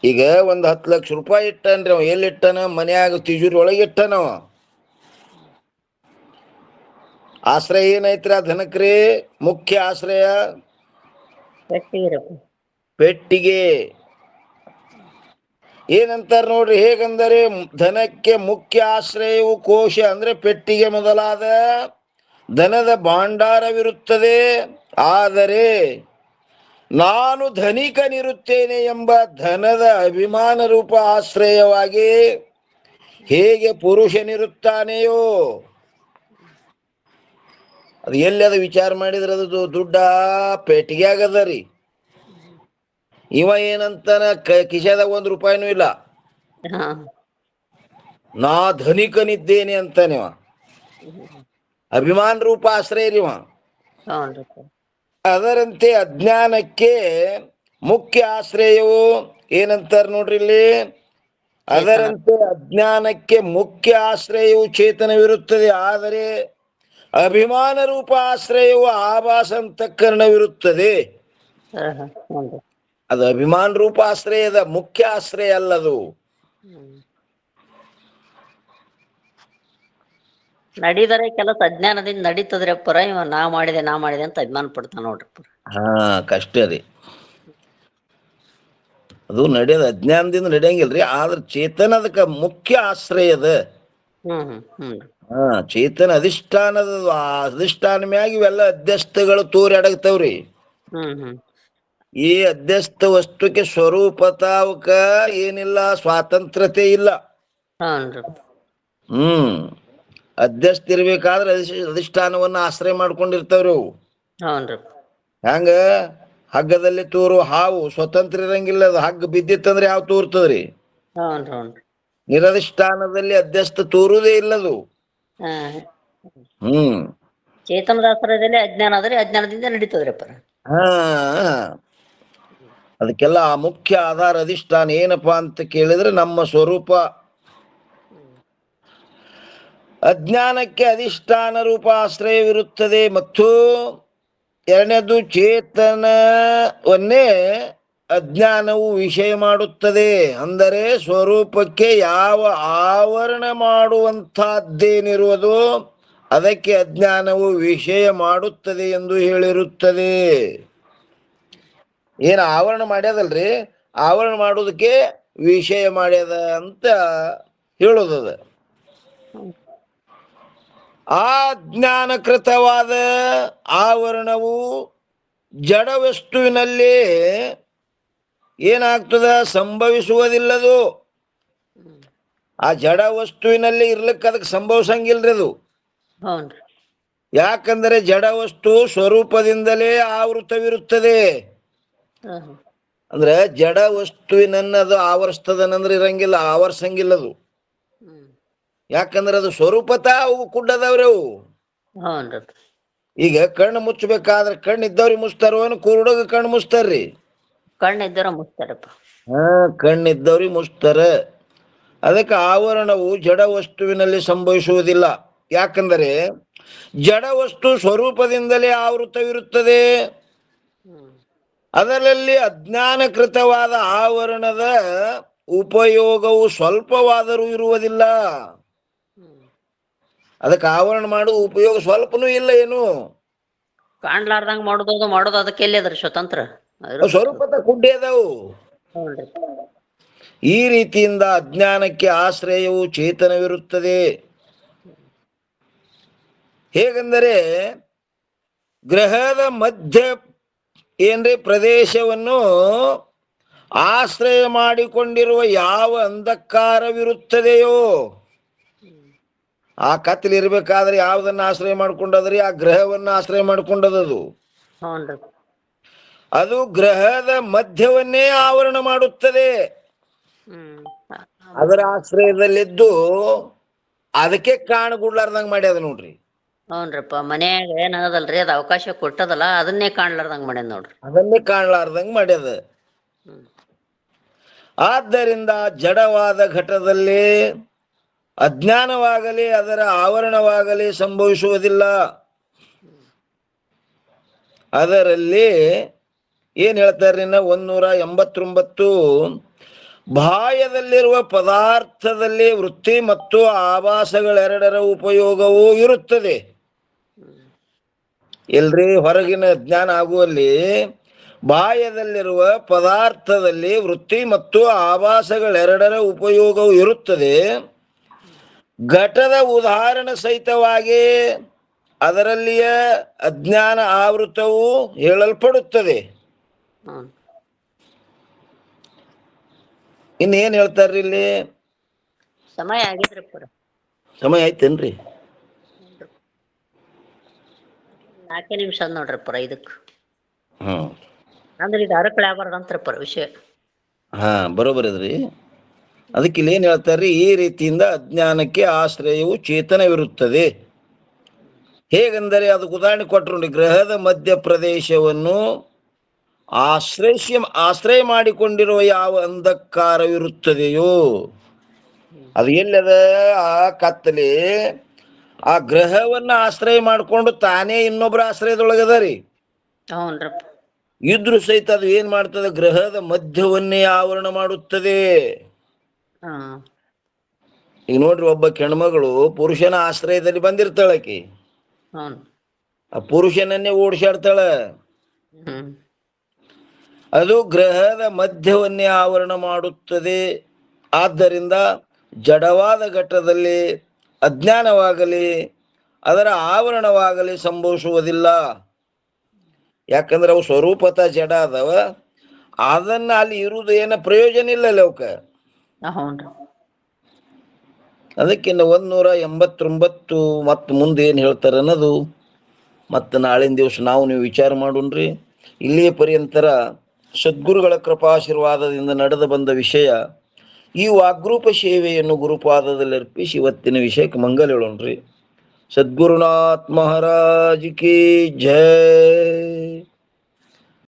ಈಗ ಒಂದ್ 10 ಲಕ್ಷ ರೂಪಾಯಿ ಇಟ್ಟನ್ರಿ ಅವ, ಎಲ್ಲಿ ಇಟ್ಟನ? ಮನ್ಯಾಗ ತಿಜೂರಿ ಒಳಗೆ ಇಟ್ಟನವ. ಆಶ್ರಯ ಏನೈತ್ರಿ ಆ ಧನಕ್ರಿ? ಮುಖ್ಯ ಆಶ್ರಯ ಪೆಟ್ಟಿಗೆ. ಏನಂತಾರ ನೋಡ್ರಿ, ಹೇಗಂದರೆ ಧನಕ್ಕೆ ಮುಖ್ಯ ಆಶ್ರಯವು ಕೋಶ ಅಂದ್ರೆ ಪೆಟ್ಟಿಗೆ ಮೊದಲಾದ ಧನದ ಭಾಂಡಾರವಿರುತ್ತದೆ. ಆದರೆ ನಾನು ಧನಿಕನಿರುತ್ತೇನೆ ಎಂಬ ಧನದ ಅಭಿಮಾನ ರೂಪ ಆಶ್ರಯವಾಗಿ ಹೇಗೆ ಪುರುಷನಿರುತ್ತಾನೆಯೋ, ಅದು ಎಲ್ಲಿ ಅದು ವಿಚಾರ ಮಾಡಿದ್ರೆ ಅದು ದುಡ್ಡ ಪೆಟ್ಟಿಗೆ ಆಗದ ರೀ. ಇವ ಏನಂತಾನ, ಕಿಶೆದಾಗ 1 ರೂಪಾಯಿನೂ ಇಲ್ಲ, ನಾ ಧನಿಕನಿದ್ದೇನೆ ಅಂತಾನೆ. ಅಭಿಮಾನ ರೂಪ ಆಶ್ರಯ ರೀವ. ಅದರಂತೆ ಅಜ್ಞಾನಕ್ಕೆ ಮುಖ್ಯ ಆಶ್ರಯವು ಏನಂತಾರ ನೋಡ್ರಿ ಇಲ್ಲಿ, ಅದರಂತೆ ಅಜ್ಞಾನಕ್ಕೆ ಮುಖ್ಯ ಆಶ್ರಯವು ಚೇತನವಿರುತ್ತದೆ. ಆದರೆ ಅಭಿಮಾನ ರೂಪ ಆಶ್ರಯವು ಆಭಾಸ ಅಂತಃಕರಣವಿರುತ್ತದೆ. ಅದು ಅಭಿಮಾನ ರೂಪ ಆಶ್ರಯದ ಮುಖ್ಯ ಆಶ್ರಯ ಅಲ್ಲದು. ನಡೀದರೆ ಕೆಲಸ ಅಜ್ಞಾನದಿಂದ ನಡೀತದ್ರಿ ಅಪ್ಪರ. ಇವ ನಾ ಮಾಡಿದೆ ಅಂತ ಅಭಿಮಾನ ಪಡ್ತಾನ ನೋಡ್ರಿ. ಹಾ, ಕಷ್ಟ ರೀ ಅದು. ನಡೆಯೋದು ಅಜ್ಞಾನದಿಂದ ನಡೆಯಂಗಿಲ್ರಿ. ಆದ್ರೆ ಚೇತನ ಅದಕ್ಕ ಮುಖ್ಯ ಆಶ್ರಯದ. ಚೇತನ ಅಧಿಷ್ಠಾನದ ಅಧಿಷ್ಠಾನ ಮ್ಯಾಗ ಇವೆಲ್ಲ ಅಧ್ಯಸ್ಥಗಳು ತೋರಿ ಅಡಗ್ತಾವ್ರಿ. ಈ ಅಧ್ಯಸ್ಥ ವಸ್ತುಕ್ಕೆ ಸ್ವರೂಪತ ಅವಕ್ಕ ಏನಿಲ್ಲ, ಸ್ವಾತಂತ್ರ್ಯತೆ ಇಲ್ಲ. ಅಧ್ಯಸ್ಥ ಇರ್ಬೇಕಾದ್ರೆ ಅಧಿಷ್ಠಾನವನ್ನ ಆಶ್ರಯ ಮಾಡ್ಕೊಂಡಿರ್ತಾವ್ರಿ ಅವು. ಹೆಂಗ ಹಗ್ಗದಲ್ಲಿ ತೂರು ಹಾವು ಸ್ವತಂತ್ರ ಇರಂಗಿಲ್ಲ, ಅದು ಹಗ್ಗ ಬಿದ್ದಿತ್ತಂದ್ರೆ ಯಾವ ತೂರ್ತದ್ರಿ? ನಿರಧಿಷ್ಠಾನದಲ್ಲಿ ಅಧ್ಯಸ್ಥ ತೂರುವುದೇ ಇಲ್ಲದು. ಚೇತನದ ಆಶ್ರಯದಲ್ಲಿ ಅಜ್ಞಾನ ಆದ್ರೆ ಅಜ್ಞಾನದಿಂದ ನಡೀತದ್ರಪ್ಪ. ಅದಕ್ಕೆಲ್ಲ ಆ ಮುಖ್ಯ ಆಧಾರ ಅಧಿಷ್ಠಾನ ಏನಪ್ಪಾ ಅಂತ ಕೇಳಿದ್ರೆ ನಮ್ಮ ಸ್ವರೂಪ. ಅಜ್ಞಾನಕ್ಕೆ ಅಧಿಷ್ಠಾನ ರೂಪ ಆಶ್ರಯವಿರುತ್ತದೆ. ಮತ್ತು ಎರಡನೇದು ಚೇತನವನ್ನೇ ಅಜ್ಞಾನವು ವಿಷಯ ಮಾಡುತ್ತದೆ. ಅಂದರೆ ಸ್ವರೂಪಕ್ಕೆ ಯಾವ ಆವರಣ ಮಾಡುವಂತಹದ್ದೇನಿರುವುದೋ ಅದಕ್ಕೆ ಅಜ್ಞಾನವು ವಿಷಯ ಮಾಡುತ್ತದೆ ಎಂದು ಹೇಳಿರುತ್ತದೆ. ಏನು ಆವರಣ ಮಾಡ್ಯದಲ್ರಿ, ಆವರಣ ಮಾಡೋದಕ್ಕೆ ವಿಷಯ ಮಾಡ್ಯದ ಅಂತ ಹೇಳೋದದ. ಆ ಜ್ಞಾನಕೃತವಾದ ಆವರಣವು ಜಡ ವಸ್ತುವಿನಲ್ಲಿ ಏನಾಗ್ತದ? ಸಂಭವಿಸುವುದಿಲ್ಲದು. ಆ ಜಡ ವಸ್ತುವಿನಲ್ಲಿ ಇರ್ಲಿಕ್ಕೆ ಅದಕ್ಕೆ ಸಂಭವಿಸಂಗಿಲ್ರಿ ಅದು. ಯಾಕಂದರೆ ಜಡ ವಸ್ತು ಸ್ವರೂಪದಿಂದಲೇ ಆವೃತವಿರುತ್ತದೆ. ಅಂದ್ರೆ ಜಡ ವಸ್ತುವಿನನ್ನದು ಆವರಿಸ್ತದನಂದ್ರೆ ಇರಂಗಿಲ್ಲ, ಆವರ್ಸಂಗಿಲ್ಲದು. ಯಾಕಂದ್ರೆ ಅದು ಸ್ವರೂಪತ ಅವು ಕುಡ್ಡದವ್ರಿ ಅವು. ಈಗ ಕಣ್ಣು ಮುಚ್ಚಬೇಕಾದ್ರೆ ಕಣ್ಣು ಇದ್ದವ್ರಿಗೆ ಮುಚ್ತಾರೋ, ಕುರುಡಗ ಕಣ್ಣು ಮುಚ್ತಾರ್ರಿ? ಕಣ್ಣಿದ್ದವ್ರ ಮುಚ್ತಾರಪ್ಪ. ಕಣ್ಣಿದ್ದವ್ರಿಗೆ ಮುಚ್ತಾರ. ಅದಕ್ಕೆ ಆವರಣವು ಜಡ ವಸ್ತುವಿನಲ್ಲಿ ಸಂಭವಿಸುವುದಿಲ್ಲ. ಯಾಕಂದರೆ ಜಡ ವಸ್ತು ಸ್ವರೂಪದಿಂದಲೇ ಆವೃತವಿರುತ್ತದೆ. ಅದರಲ್ಲಿ ಅಜ್ಞಾನಕೃತವಾದ ಆವರಣದ ಉಪಯೋಗವು ಸ್ವಲ್ಪವಾದರೂ ಇರುವುದಿಲ್ಲ. ಅದಕ್ಕೆ ಆವರಣ ಮಾಡುವ ಉಪಯೋಗ ಸ್ವಲ್ಪನೂ ಇಲ್ಲ. ಏನು ಕಾಣ್ಲಾರ್ದಂಗ ಮಾಡೋದು ಅದಕ್ಕೆ ಎಲ್ಲಿ ಅದ್ರಿ ಸ್ವತಂತ್ರ? ಸ್ವರೂಪದ ಕುಡ್ಡೆ ಅದಾವು. ಈ ರೀತಿಯಿಂದ ಅಜ್ಞಾನಕ್ಕೆ ಆಶ್ರಯವು ಚೇತನವಿರುತ್ತದೆ. ಹೇಗೆಂದರೆ ಗ್ರಹದ ಮಧ್ಯ ಏನ್ರಿ ಪ್ರದೇಶವನ್ನು ಆಶ್ರಯ ಮಾಡಿಕೊಂಡಿರುವ ಯಾವ ಅಂಧಕಾರವಿರುತ್ತದೆಯೋ, ಆ ಕತ್ತಲಿರ್ಬೇಕಾದ್ರೆ ಯಾವುದನ್ನ ಆಶ್ರಯ ಮಾಡ್ಕೊಂಡದ್ರಿ? ಆ ಗ್ರಹವನ್ನ ಆಶ್ರಯ ಮಾಡ್ಕೊಂಡದದು. ಹ್ಞೂನ್ರಿ. ಅದು ಗ್ರಹದ ಮಧ್ಯವನ್ನೇ ಆವರಣ ಮಾಡುತ್ತದೆ. ಅದರ ಆಶ್ರಯದಲ್ಲಿದ್ದು ಅದಕ್ಕೆ ಕಾಣಗುಡ್ಲಾರ್ದಂಗ್ ಮಾಡ್ಯದ ನೋಡ್ರಿ. ಹ್ಞೂನ್ರಿಪ್ಪ, ಮನ್ಯಾಗ ಏನದಲ್ರಿ ಅದು ಅವಕಾಶ ಕೊಟ್ಟದಲ್ಲ, ಅದನ್ನೇ ಕಾಣ್ಲಾರ್ದಂಗ್ ಮಾಡ್ಯಾದ ನೋಡ್ರಿ. ಅದನ್ನೇ ಕಾಣಲಾರ್ದಂಗ್ ಮಾಡ್ಯದ. ಆದ್ದರಿಂದ ಜಡವಾದ ಘಟದಲ್ಲಿ ಅಜ್ಞಾನವಾಗಲಿ ಅದರ ಆವರಣವಾಗಲಿ ಸಂಭವಿಸುವುದಿಲ್ಲ. ಅದರಲ್ಲಿ ಏನ್ ಹೇಳ್ತಾರ್ರಿ? 189 ಬಾಹ್ಯದಲ್ಲಿರುವ ಪದಾರ್ಥದಲ್ಲಿ ವೃತ್ತಿ ಮತ್ತು ಆಭಾಸಗಳೆರಡರ ಉಪಯೋಗವೂ ಇರುತ್ತದೆ. ಎಲ್ರಿ ಹೊರಗಿನ ಜ್ಞಾನ ಆಗುವಲ್ಲಿ ಬಾಹ್ಯದಲ್ಲಿರುವ ಪದಾರ್ಥದಲ್ಲಿ ವೃತ್ತಿ ಮತ್ತು ಆಭಾಸಗಳೆರಡರ ಉಪಯೋಗವು ಇರುತ್ತದೆ. ಘಟದ ಉದಾಹರಣೆ ಸಹಿತವಾಗಿ ಅದರಲ್ಲಿಯ ಅಜ್ಞಾನ ಆವೃತವು ಹೇಳಲ್ಪಡುತ್ತದೆ. ಇನ್ನೇನ್ ಹೇಳ್ತಾರ್ರಿ ಇಲ್ಲಿ? ಸಮಯ ಆಗಿದ್ರಿಪ್ಪ. ಸಮಯ ಆಯ್ತೇನ್ರಿ? 4 ನಿಮಿಷ ಅದ್ ನೋಡ್ರಿಪ್ಪ ಇದಕ್ಕೆ. ಅಂದ್ರೆ ಇದು ಅರಕಳೆ ಆಗ್ಬಾರ್ದಂತ್ರಪ್ಪ ವಿಷಯ. ಬರೋಬರ್ ಅದ್ರಿ. ಅದಕ್ಕೆ ಇಲ್ಲಿ ಏನ್ ಹೇಳ್ತಾರ್ರಿ? ಈ ರೀತಿಯಿಂದ ಅಜ್ಞಾನಕ್ಕೆ ಆಶ್ರಯವು ಚೇತನವಿರುತ್ತದೆ. ಹೇಗೆಂದರೆ ಅದಕ್ಕೆ ಉದಾಹರಣೆ ಕೊಟ್ರು ನೋಡಿ. ಗ್ರಹದ ಮಧ್ಯ ಪ್ರದೇಶವನ್ನು ಆಶ್ರಯ ಮಾಡಿಕೊಂಡಿರುವ ಯಾವ ಅಂಧಕಾರವಿರುತ್ತದೆಯೋ, ಅದು ಎಲ್ಲದ? ಆ ಕತ್ತಲೆ ಆ ಗ್ರಹವನ್ನ ಆಶ್ರಯ ಮಾಡಿಕೊಂಡು ತಾನೇ ಇನ್ನೊಬ್ಬರ ಆಶ್ರಯದೊಳಗದ ರೀ. ಇದ್ರು ಸಹಿತ ಅದು ಏನ್ ಮಾಡ್ತದೆ? ಗ್ರಹದ ಮಧ್ಯವನ್ನೇ ಆವರಣ ಮಾಡುತ್ತದೆ. ಈಗ ನೋಡ್ರಿ, ಒಬ್ಬ ಹೆಣ್ಮಗಳು ಪುರುಷನ ಆಶ್ರಯದಲ್ಲಿ ಬಂದಿರ್ತಾಳಕಿ, ಆ ಪುರುಷನನ್ನೇ ಓಡಿಸಾಡ್ತಾಳ. ಅದು ಗ್ರಹದ ಮಧ್ಯವನ್ನೇ ಆವರಣ ಮಾಡುತ್ತದೆ. ಆದ್ದರಿಂದ ಜಡವಾದ ಘಟ್ಟದಲ್ಲಿ ಅಜ್ಞಾನವಾಗಲಿ ಅದರ ಆವರಣವಾಗಲಿ ಸಂಭವಿಸುವುದಿಲ್ಲ. ಯಾಕಂದ್ರೆ ಅವು ಸ್ವರೂಪತ ಜಡ ಅದಾವ. ಅದನ್ನ ಅಲ್ಲಿ ಇರುವುದು ಏನ ಪ್ರಯೋಜನ ಇಲ್ಲ ಅವಕ್ಕ. ಅದಕ್ಕಿಂತ 189 ಮತ್ ಮುಂದೆ ಏನ್ ಹೇಳ್ತಾರ ಅನ್ನೋದು ಮತ್ತೆ ನಾಳಿನ ದಿವಸ ನೀವು ವಿಚಾರ ಮಾಡೋಣ್ರಿ. ಇಲ್ಲಿಯ ಪರ್ಯಂತರ ಸದ್ಗುರುಗಳ ಕೃಪಾಶೀರ್ವಾದದಿಂದ ನಡೆದು ಬಂದ ವಿಷಯ. ಈ ವಾಗ್ರೂಪ ಸೇವೆಯನ್ನು ಗುರುಪಾದದಲ್ಲಿ ಅರ್ಪಿಸಿ ಇವತ್ತಿನ ವಿಷಯಕ್ಕೆ ಮಂಗಲ ಹೇಳೋಣ್ರಿ. ಸದ್ಗುರುನಾಥ್ ಮಹಾರಾಜ್ ಕಿ ಜೈ.